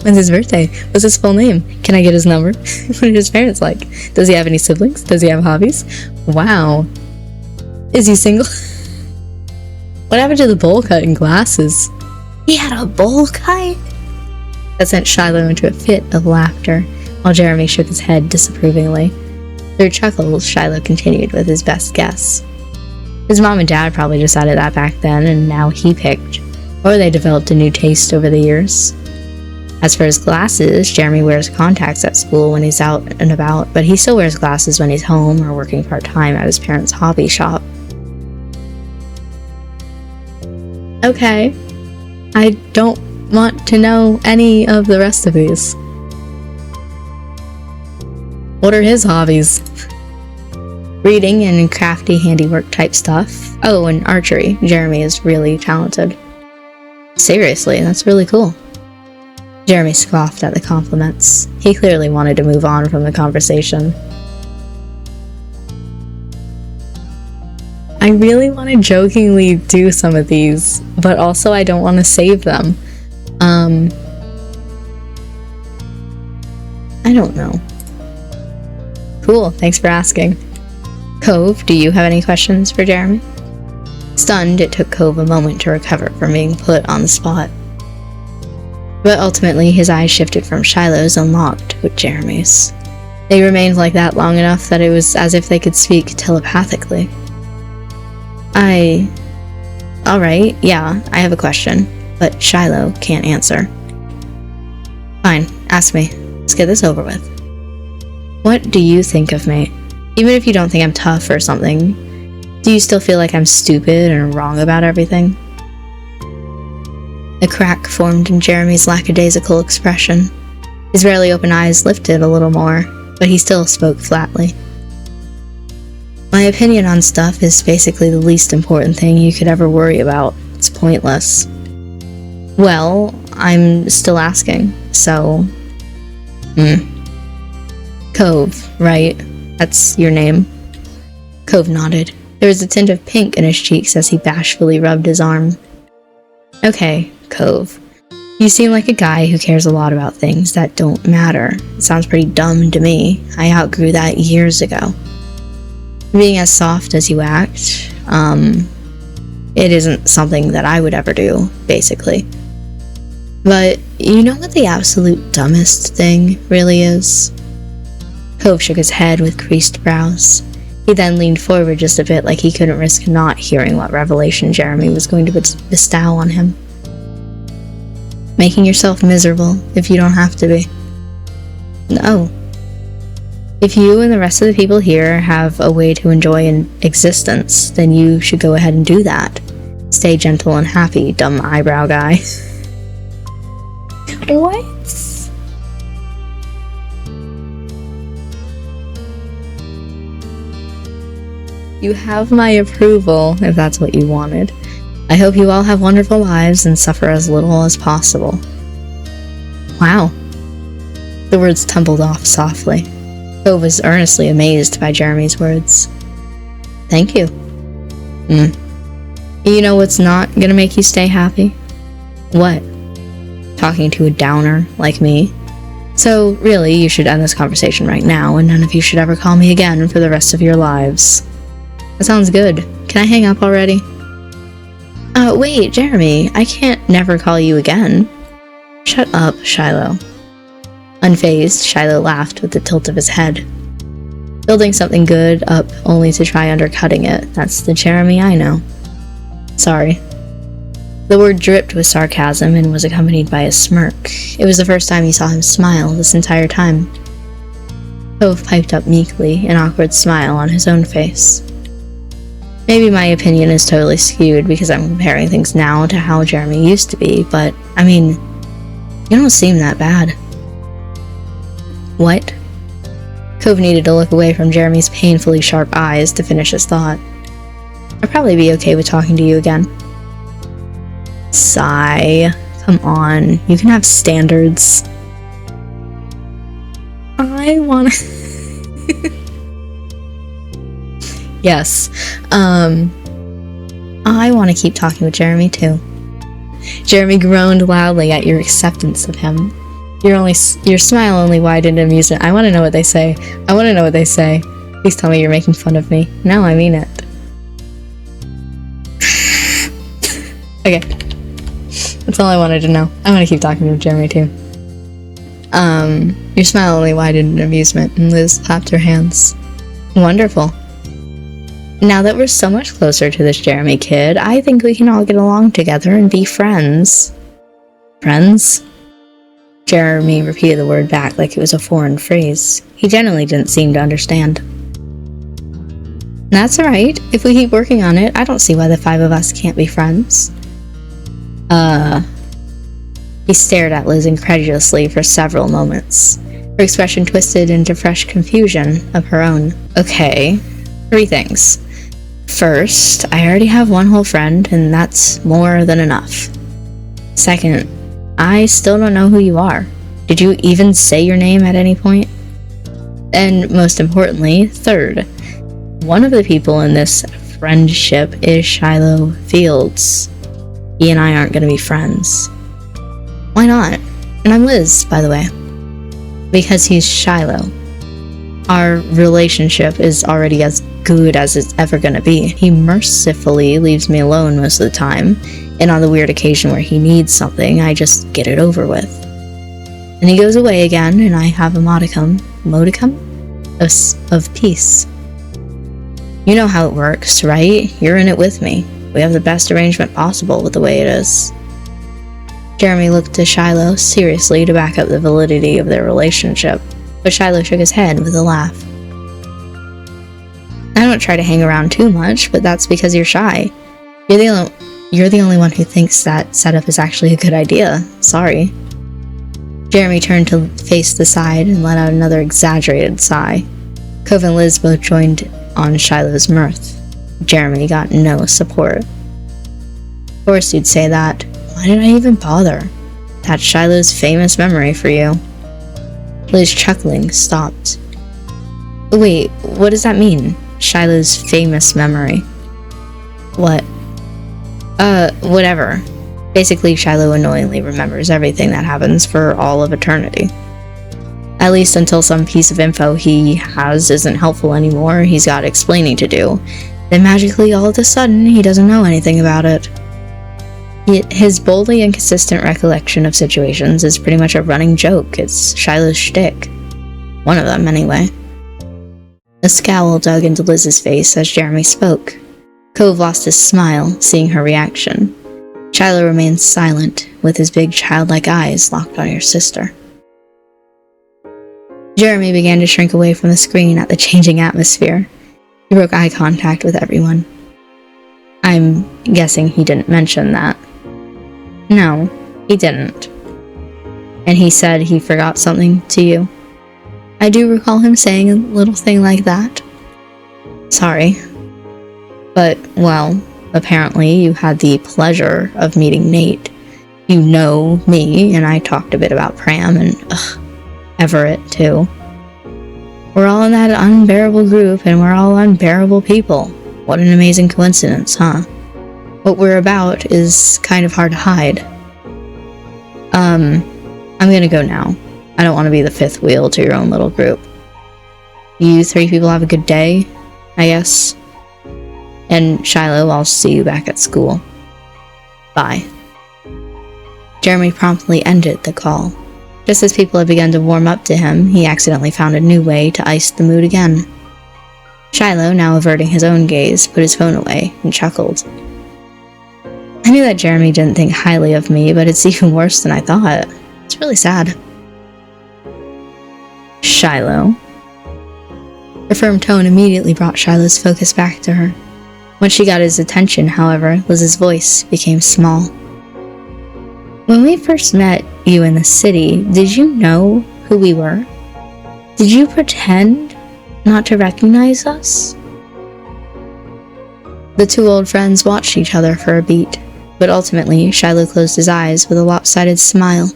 When's his birthday? What's his full name? Can I get his number? What are his parents like? Does he have any siblings? Does he have hobbies? Wow. Is he single? What happened to the bowl cut and glasses? He had a bowl cut? That sent Shiloh into a fit of laughter, while Jeremy shook his head disapprovingly. Through chuckles, Shiloh continued with his best guess. His mom and dad probably decided that back then, and now he picked. Or they developed a new taste over the years. As for his glasses, Jeremy wears contacts at school when he's out and about, but he still wears glasses when he's home or working part-time at his parents' hobby shop. Okay. I don't want to know any of the rest of these. What are his hobbies? Reading and crafty handiwork type stuff. Oh, and archery. Jeremy is really talented. Seriously, that's really cool. Jeremy scoffed at the compliments. He clearly wanted to move on from the conversation. I really want to jokingly do some of these, but also I don't want to save them. I don't know. Cool, thanks for asking. Cove, do you have any questions for Jeremy? Stunned, it took Cove a moment to recover from being put on the spot. But ultimately, his eyes shifted from Shiloh's and locked with Jeremy's. They remained like that long enough that it was as if they could speak telepathically. Alright, yeah, I have a question, but Shiloh can't answer. Fine, ask me. Let's get this over with. What do you think of me? Even if you don't think I'm tough or something, do you still feel like I'm stupid and wrong about everything? A crack formed in Jeremy's lackadaisical expression. His rarely open eyes lifted a little more, but he still spoke flatly. My opinion on stuff is basically the least important thing you could ever worry about. It's pointless. Well, I'm still asking, so... Cove, right? That's your name? Cove nodded. There was a tint of pink in his cheeks as he bashfully rubbed his arm. Okay, Cove. You seem like a guy who cares a lot about things that don't matter. It sounds pretty dumb to me. I outgrew that years ago. Being as soft as you act, it isn't something that I would ever do, basically. But you know what the absolute dumbest thing really is? Cove shook his head with creased brows. He then leaned forward just a bit like he couldn't risk not hearing what revelation Jeremy was going to bestow on him. Making yourself miserable if you don't have to be. No. If you and the rest of the people here have a way to enjoy an existence, then you should go ahead and do that. Stay gentle and happy, dumb eyebrow guy. What? You have my approval, if that's what you wanted. I hope you all have wonderful lives and suffer as little as possible. Wow. The words tumbled off softly. Cove was earnestly amazed by Jeremy's words. Thank you. You know what's not gonna make you stay happy? What? Talking to a downer like me. So, really, you should end this conversation right now, and none of you should ever call me again for the rest of your lives. That sounds good. Can I hang up already? Wait, Jeremy, I can't never call you again. Shut up, Shiloh. Unfazed, Shiloh laughed with the tilt of his head. Building something good up only to try undercutting it, that's the Jeremy I know. Sorry. The word dripped with sarcasm and was accompanied by a smirk. It was the first time he saw him smile this entire time. Cove piped up meekly, an awkward smile on his own face. Maybe my opinion is totally skewed because I'm comparing things now to how Jeremy used to be, but, I mean, you don't seem that bad. What? Cove needed to look away from Jeremy's painfully sharp eyes to finish his thought. I'd probably be okay with talking to you again. Sigh. Come on, you can have standards. I I wanna... Yes. I want to keep talking with Jeremy too. Jeremy groaned loudly at your acceptance of him. Your smile only widened in amusement. I want to know what they say. I want to know what they say. Please tell me you're making fun of me. No, I mean it. Okay. That's all I wanted to know. I want to keep talking with Jeremy too. Your smile only widened in amusement, and Liz clapped her hands. Wonderful. Now that we're so much closer to this Jeremy kid, I think we can all get along together and be friends. Friends? Jeremy repeated the word back like it was a foreign phrase. He genuinely didn't seem to understand. That's alright. If we keep working on it, I don't see why the 5 of us can't be friends. He stared at Liz incredulously for several moments. Her expression twisted into fresh confusion of her own. Okay, 3 things. First, I already have one whole friend, and that's more than enough. Second, I still don't know who you are. Did you even say your name at any point? And most importantly, third, one of the people in this friendship is Shiloh Fields. He and I aren't going to be friends. Why not? And I'm Liz, by the way. Because he's Shiloh. Our relationship is already as good as it's ever gonna be. He mercifully leaves me alone most of the time, and on the weird occasion where he needs something, I just get it over with. And he goes away again, and I have a modicum of peace. You know how it works, right? You're in it with me. We have the best arrangement possible with the way it is. Jeremy looked to Shiloh seriously to back up the validity of their relationship, but Shiloh shook his head with a laugh. I don't try to hang around too much, but that's because you're shy. You're the only one who thinks that setup is actually a good idea. Sorry. Jeremy turned to face the side and let out another exaggerated sigh. Cove and Liz both joined on Shiloh's mirth. Jeremy got no support. Of course you'd say that. Why did I even bother? That's Shiloh's famous memory for you. Liz, chuckling, stopped. Wait, what does that mean? Shiloh's famous memory. What? Whatever. Basically, Shiloh annoyingly remembers everything that happens for all of eternity. At least until some piece of info he has isn't helpful anymore, he's got explaining to do. Then magically, all of a sudden, he doesn't know anything about it. His boldly inconsistent recollection of situations is pretty much a running joke. It's Shiloh's shtick. One of them, anyway. A scowl dug into Liz's face as Jeremy spoke. Cove lost his smile, seeing her reaction. Shiloh remained silent, with his big childlike eyes locked on your sister. Jeremy began to shrink away from the screen at the changing atmosphere. He broke eye contact with everyone. I'm guessing he didn't mention that. No, he didn't. And he said he forgot something to you. I do recall him saying a little thing like that. Sorry. But, well, apparently you had the pleasure of meeting Nate. You know me, and I talked a bit about Pram and, Everett, too. We're all in that unbearable group, and we're all unbearable people. What an amazing coincidence, huh? What we're about is kind of hard to hide. I'm gonna go now. I don't want to be the 5th wheel to your own little group. You 3 people have a good day, I guess. And Shiloh, I'll see you back at school. Bye. Jeremy promptly ended the call. Just as people had begun to warm up to him, he accidentally found a new way to ice the mood again. Shiloh, now averting his own gaze, put his phone away and chuckled. I knew that Jeremy didn't think highly of me, but it's even worse than I thought. It's really sad. Shiloh. Her firm tone immediately brought Shiloh's focus back to her. Once she got his attention, however, Liz's voice became small. When we first met you in the city, did you know who we were? Did you pretend not to recognize us? The 2 old friends watched each other for a beat, but ultimately Shiloh closed his eyes with a lopsided smile.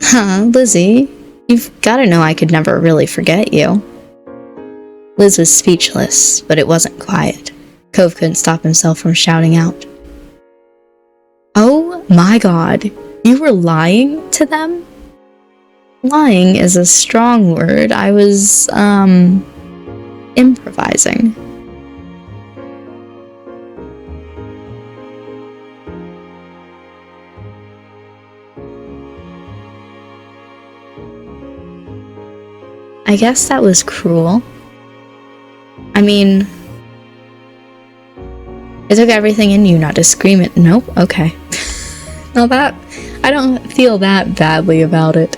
Huh, Lizzie, You've gotta know I could never really forget you. Liz was speechless, but it wasn't quiet. Cove couldn't stop himself from shouting out. Oh my god, you were lying to them? Lying is a strong word. I was, improvising. I guess that was cruel. I mean, it took everything in you not to scream it. Nope, okay. Now that, I don't feel that badly about it.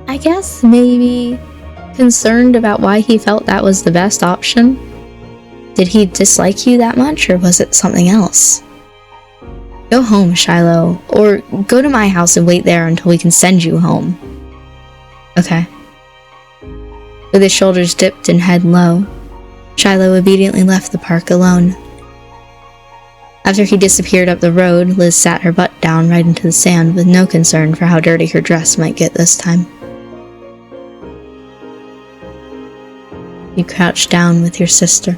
I guess maybe concerned about why he felt that was the best option. Did he dislike you that much, or was it something else? Go home, Shiloh, or go to my house and wait there until we can send you home. Okay. With his shoulders dipped and head low, Shiloh obediently left the park alone. After he disappeared up the road, Liz sat her butt down right into the sand with no concern for how dirty her dress might get this time. You crouched down with your sister.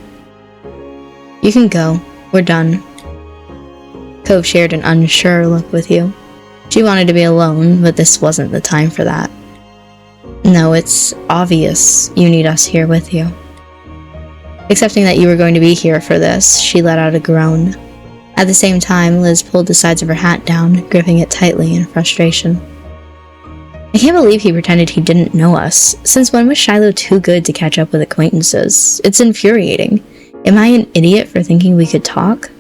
You can go. We're done. Cove shared an unsure look with you. She wanted to be alone, but this wasn't the time for that. No, it's obvious you need us here with you. Accepting that you were going to be here for this, she let out a groan. At the same time, Liz pulled the sides of her hat down, gripping it tightly in frustration. I can't believe he pretended he didn't know us. Since when was Shiloh too good to catch up with acquaintances? It's infuriating. Am I an idiot for thinking we could talk?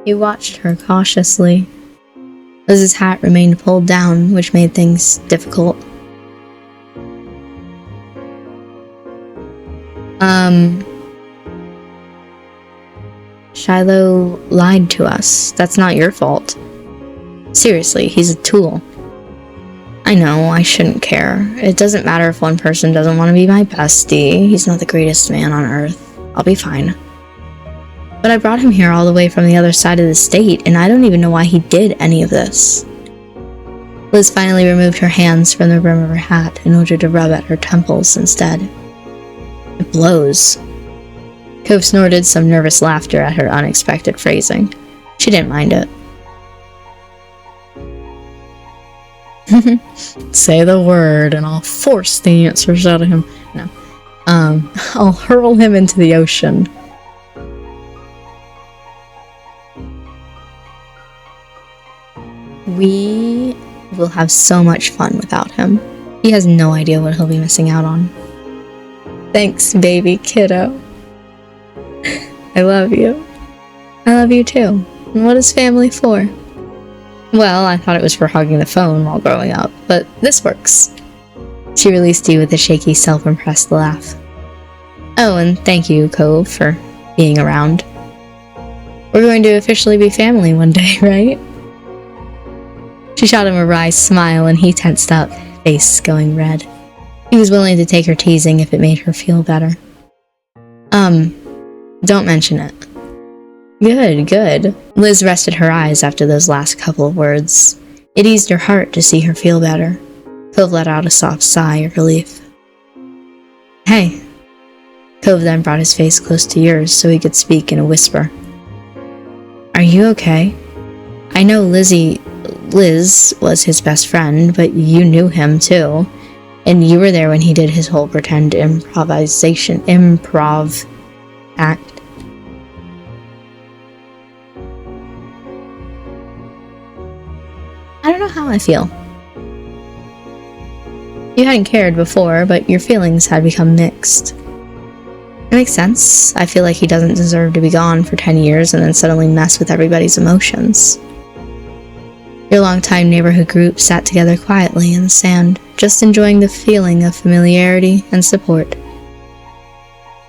He watched her cautiously. Liz's hat remained pulled down, which made things difficult. Shiloh lied to us. That's not your fault. Seriously, he's a tool. I know, I shouldn't care. It doesn't matter if one person doesn't want to be my bestie. He's not the greatest man on earth. I'll be fine. But I brought him here all the way from the other side of the state, and I don't even know why he did any of this. Liz finally removed her hands from the rim of her hat in order to rub at her temples instead. It blows. Cove snorted some nervous laughter at her unexpected phrasing. She didn't mind it. Say the word and I'll force the answers out of him. No. I'll hurl him into the ocean. We will have so much fun without him. He has no idea what he'll be missing out on. Thanks, baby kiddo. I love you. I love you too. And what is family for? Well, I thought it was for hugging the phone while growing up, but this works. She released you with a shaky, self-impressed laugh. Oh, and thank you, Cove, for being around. We're going to officially be family one day, right? She shot him a wry smile and he tensed up, face going red. He was willing to take her teasing if it made her feel better. Don't mention it. Good. Liz rested her eyes after those last couple of words. It eased her heart to see her feel better. Cove let out a soft sigh of relief. Hey. Cove then brought his face close to yours so he could speak in a whisper. Are you okay? I know Liz was his best friend, but you knew him too. And you were there when he did his whole pretend improv act. I don't know how I feel. You hadn't cared before, but your feelings had become mixed. It makes sense. I feel like he doesn't deserve to be gone for 10 years and then suddenly mess with everybody's emotions. Your longtime neighborhood group sat together quietly in the sand, just enjoying the feeling of familiarity and support.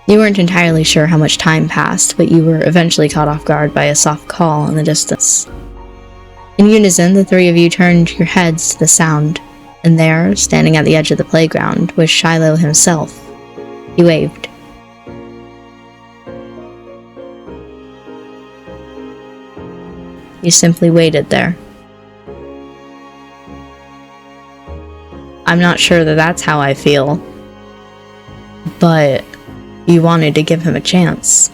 You weren't entirely sure how much time passed, but you were eventually caught off guard by a soft call in the distance. In unison, the three of you turned your heads to the sound. and there, standing at the edge of the playground, was Shiloh himself. He waved. You simply waited there. I'm not sure that that's how I feel, but you wanted to give him a chance.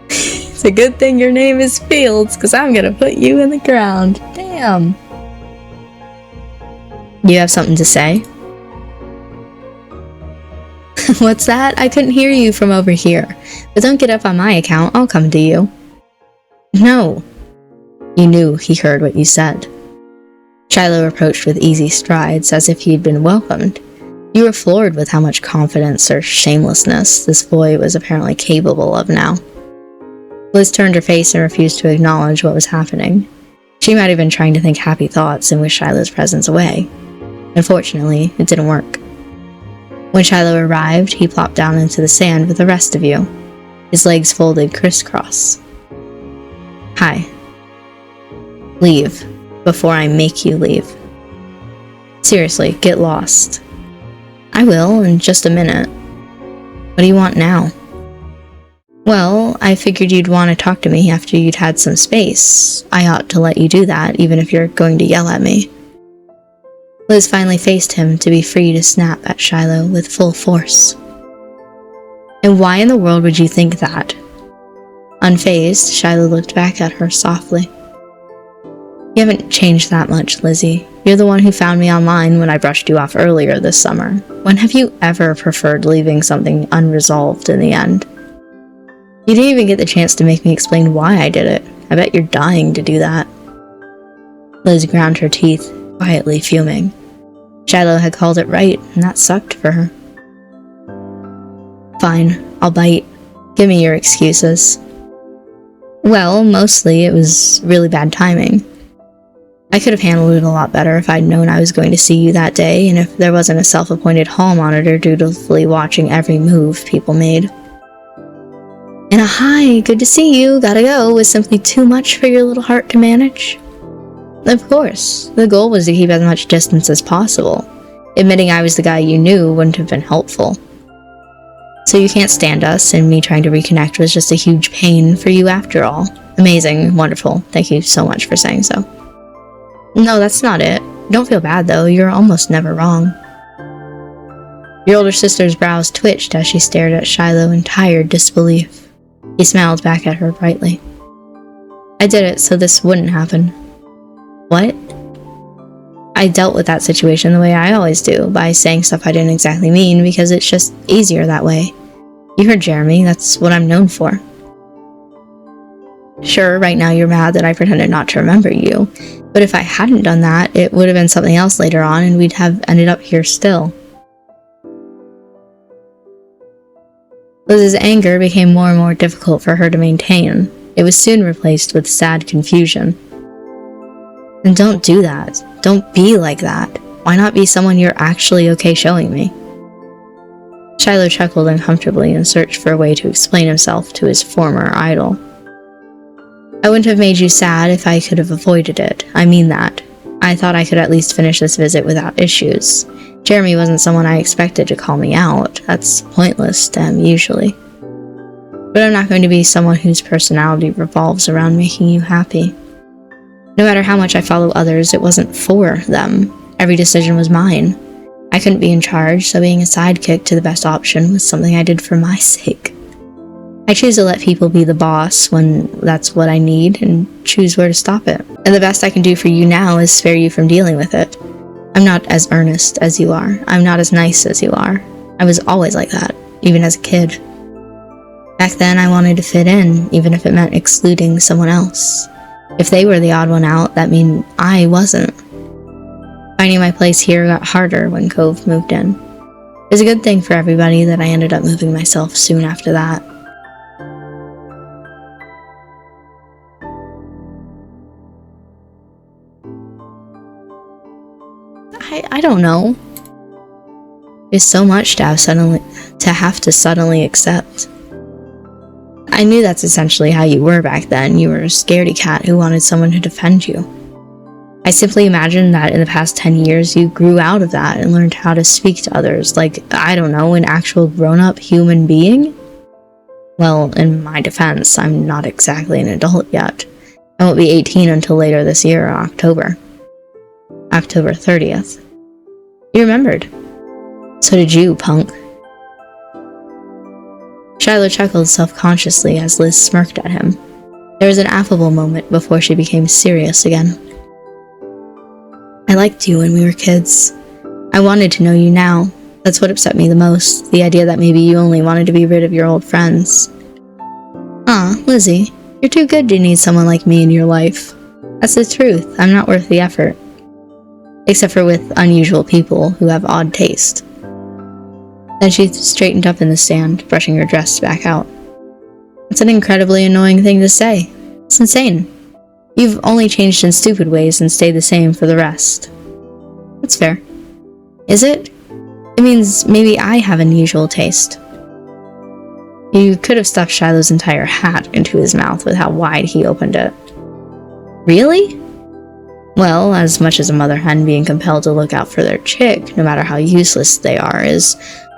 It's a good thing your name is Fields, because I'm gonna put you in the ground. Damn. You have something to say? What's that? I couldn't hear you from over here. But don't get up on my account, I'll come to you. No. You knew he heard what you said. Shiloh approached with easy strides, as if he'd been welcomed. You were floored with how much confidence or shamelessness this boy was apparently capable of now. Liz turned her face and refused to acknowledge what was happening. She might have been trying to think happy thoughts and wish Shiloh's presence away. Unfortunately, it didn't work. When Shiloh arrived, he plopped down into the sand with the rest of you, his legs folded crisscross. Hi. Leave, before I make you leave. Seriously, get lost. I will, in just a minute. What do you want now? Well, I figured you'd want to talk to me after you'd had some space. I ought to let you do that, even if you're going to yell at me. Liz finally faced him to be free to snap at Shiloh with full force. And why in the world would you think that? Unfazed, Shiloh looked back at her softly. You haven't changed that much, Lizzie. You're the one who found me online when I brushed you off earlier this summer. When have you ever preferred leaving something unresolved in the end? You didn't even get the chance to make me explain why I did it. I bet you're dying to do that. Liz ground her teeth, quietly fuming. Shiloh had called it right, and that sucked for her. Fine, I'll bite. Give me your excuses. Well, mostly it was really bad timing. I could have handled it a lot better if I'd known I was going to see you that day, and if there wasn't a self-appointed hall monitor dutifully watching every move people made. And a hi, good to see you, gotta go, was simply too much for your little heart to manage. Of course, the goal was to keep as much distance as possible. Admitting I was the guy you knew wouldn't have been helpful. So you can't stand us, and me trying to reconnect was just a huge pain for you after all. Amazing, wonderful, thank you so much for saying so. No, that's not it. Don't feel bad though, you're almost never wrong. Your older sister's brows twitched as she stared at Shiloh in tired disbelief. He smiled back at her brightly. I did it so this wouldn't happen. What? I dealt with that situation the way I always do, by saying stuff I didn't exactly mean, because it's just easier that way. You heard Jeremy, that's what I'm known for. Sure, right now you're mad that I pretended not to remember you, but if I hadn't done that, it would have been something else later on, and we'd have ended up here still. Liz's anger became more and more difficult for her to maintain. It was soon replaced with sad confusion. And don't do that. Don't be like that. Why not be someone you're actually okay showing me? Shiloh chuckled uncomfortably and searched for a way to explain himself to his former idol. I wouldn't have made you sad if I could have avoided it. I mean that. I thought I could at least finish this visit without issues. Jeremy wasn't someone I expected to call me out. That's pointless to him, usually. But I'm not going to be someone whose personality revolves around making you happy. No matter how much I follow others, it wasn't for them. Every decision was mine. I couldn't be in charge, so being a sidekick to the best option was something I did for my sake. I choose to let people be the boss when that's what I need, and choose where to stop it. And the best I can do for you now is spare you from dealing with it. I'm not as earnest as you are. I'm not as nice as you are. I was always like that, even as a kid. Back then, I wanted to fit in, even if it meant excluding someone else. If they were the odd one out, that meant I wasn't. Finding my place here got harder when Cove moved in. It was a good thing for everybody that I ended up moving myself soon after that. I don't know. It's so much to have to suddenly accept. I knew that's essentially how you were back then. You were a scaredy cat who wanted someone to defend you. I simply imagine that in the past 10 years you grew out of that and learned how to speak to others like, I don't know, an actual grown-up human being? Well, in my defense, I'm not exactly an adult yet. I won't be 18 until later this year, October 30th. You remembered. So did you, punk. Shiloh chuckled self-consciously as Liz smirked at him. There was an affable moment before she became serious again. I liked you when we were kids. I wanted to know you now. That's what upset me the most, the idea that maybe you only wanted to be rid of your old friends. Aw, Lizzie, you're too good to need someone like me in your life. That's the truth, I'm not worth the effort. Except for with unusual people who have odd taste. Then she straightened up in the stand, brushing her dress back out. It's an incredibly annoying thing to say. It's insane. You've only changed in stupid ways and stayed the same for the rest. That's fair. Is it? It means maybe I have unusual taste. You could have stuffed Shiloh's entire hat into his mouth with how wide he opened it. Really? Well, as much as a mother hen being compelled to look out for their chick, no matter how useless they are, is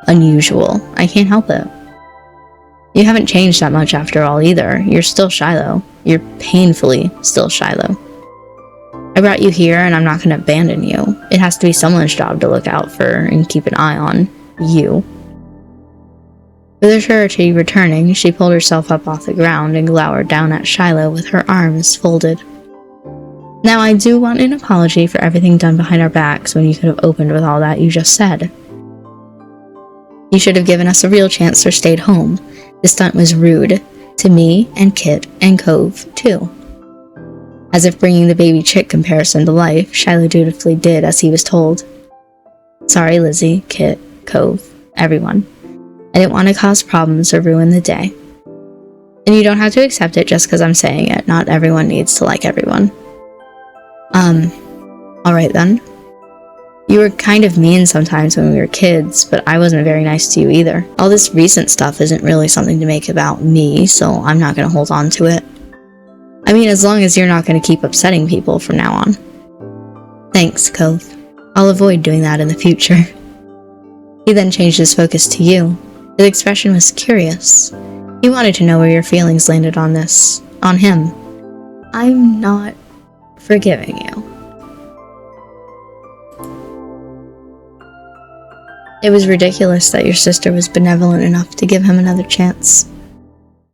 unusual, I can't help it. You haven't changed that much after all either. You're still Shiloh. You're painfully still Shiloh. I brought you here and I'm not going to abandon you. It has to be someone's job to look out for and keep an eye on you. With her surety returning, she pulled herself up off the ground and glowered down at Shiloh with her arms folded. Now I do want an apology for everything done behind our backs when you could have opened with all that you just said. You should have given us a real chance or stayed home. The stunt was rude. To me, and Kit, and Cove, too. As if bringing the baby chick comparison to life, Shiloh dutifully did as he was told. Sorry, Lizzie, Kit, Cove, everyone. I didn't want to cause problems or ruin the day. And you don't have to accept it just because I'm saying it. Not everyone needs to like everyone. Alright then. You were kind of mean sometimes when we were kids, but I wasn't very nice to you either. All this recent stuff isn't really something to make about me, so I'm not going to hold on to it. I mean, as long as you're not going to keep upsetting people from now on. Thanks, Cove. I'll avoid doing that in the future. He then changed his focus to you. His expression was curious. He wanted to know where your feelings landed on this. On him. I'm not forgiving you. It was ridiculous that your sister was benevolent enough to give him another chance.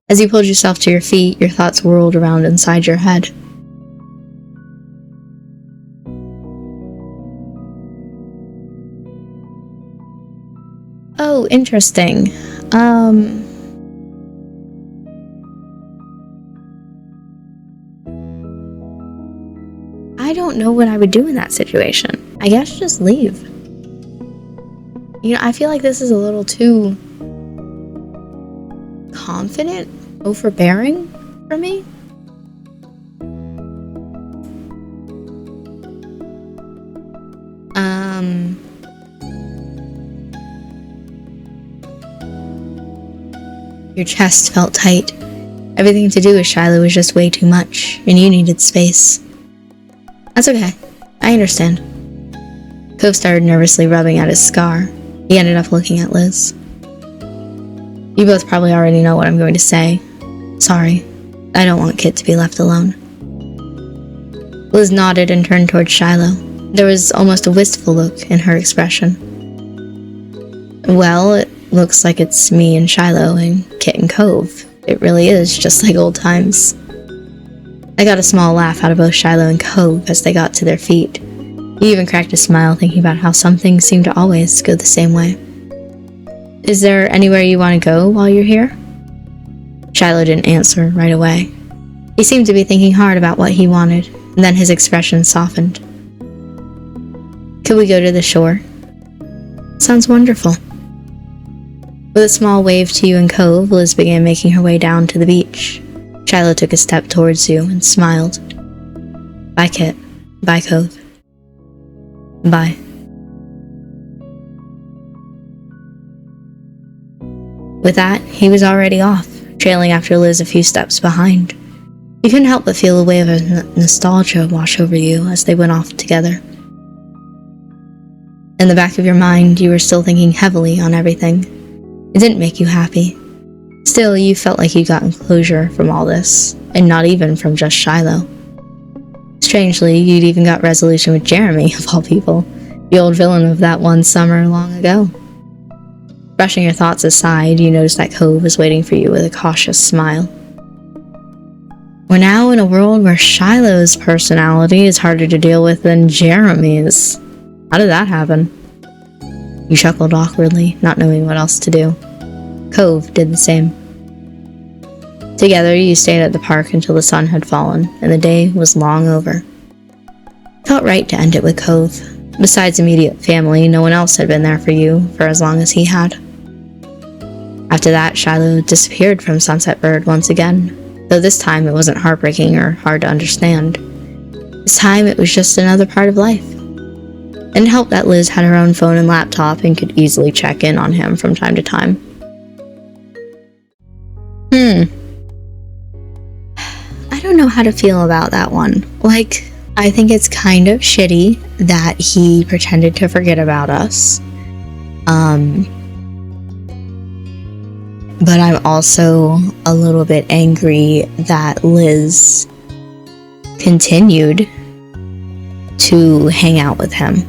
As you pulled yourself to your feet, your thoughts whirled around inside your head. Oh, interesting. I don't know what I would do in that situation. I guess just leave. You know, I feel like this is a little too confident, overbearing for me. Your chest felt tight. Everything to do with Shiloh was just way too much, and you needed space. That's okay. I understand. Cove started nervously rubbing at his scar. He ended up looking at Liz. You both probably already know what I'm going to say. Sorry. I don't want Kit to be left alone. Liz nodded and turned towards Shiloh. There was almost a wistful look in her expression. Well, it looks like it's me and Shiloh and Kit and Cove. It really is just like old times. I got a small laugh out of both Shiloh and Cove as they got to their feet. You even cracked a smile thinking about how some things seem to always go the same way. Is there anywhere you want to go while you're here? Shiloh didn't answer right away. He seemed to be thinking hard about what he wanted, and then his expression softened. Could we go to the shore? Sounds wonderful. With a small wave to you and Cove, Liz began making her way down to the beach. Shiloh took a step towards you and smiled. Bye, Kit. Bye, Cove. Bye. With that, he was already off, trailing after Liz a few steps behind. You couldn't help but feel a wave of nostalgia wash over you as they went off together. In the back of your mind, you were still thinking heavily on everything. It didn't make you happy. Still, you felt like you'd gotten closure from all this, and not even from just Shiloh. Strangely, you'd even got resolution with Jeremy, of all people, the old villain of that one summer long ago. Brushing your thoughts aside, you noticed that Cove was waiting for you with a cautious smile. We're now in a world where Shiloh's personality is harder to deal with than Jeremy's. How did that happen? You chuckled awkwardly, not knowing what else to do. Cove did the same. Together, you stayed at the park until the sun had fallen, and the day was long over. It felt right to end it with Cove. Besides immediate family, no one else had been there for you for as long as he had. After that, Shiloh disappeared from Sunset Bird once again, though this time it wasn't heartbreaking or hard to understand. This time it was just another part of life. And it helped that Liz had her own phone and laptop and could easily check in on him from time to time. I don't know how to feel about that one. Like, I think it's kind of shitty that he pretended to forget about us. But I'm also a little bit angry that Liz continued to hang out with him.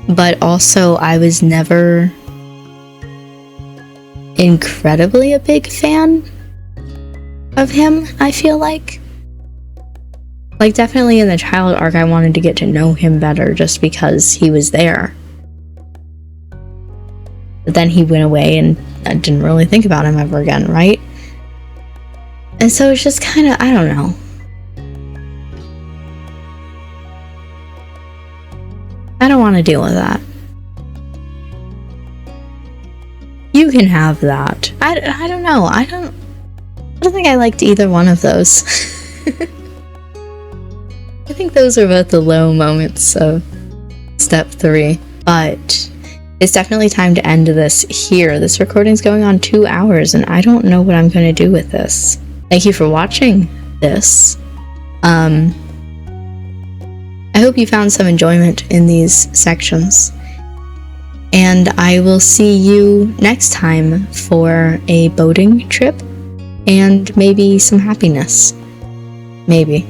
But also, I was never incredibly a big fan of him, I feel like. Like, definitely in the child arc, I wanted to get to know him better just because he was there. But then he went away and I didn't really think about him ever again, right? And so it's just kind of, I don't know. I don't want to deal with that. You can have that. I don't know. I don't think I liked either one of those. I think those are both the low moments of step 3. But it's definitely time to end this here. This recording's going on 2 hours and I don't know what I'm going to do with this. Thank you for watching this. I hope you found some enjoyment in these sections. And I will see you next time for a boating trip and maybe some happiness. Maybe.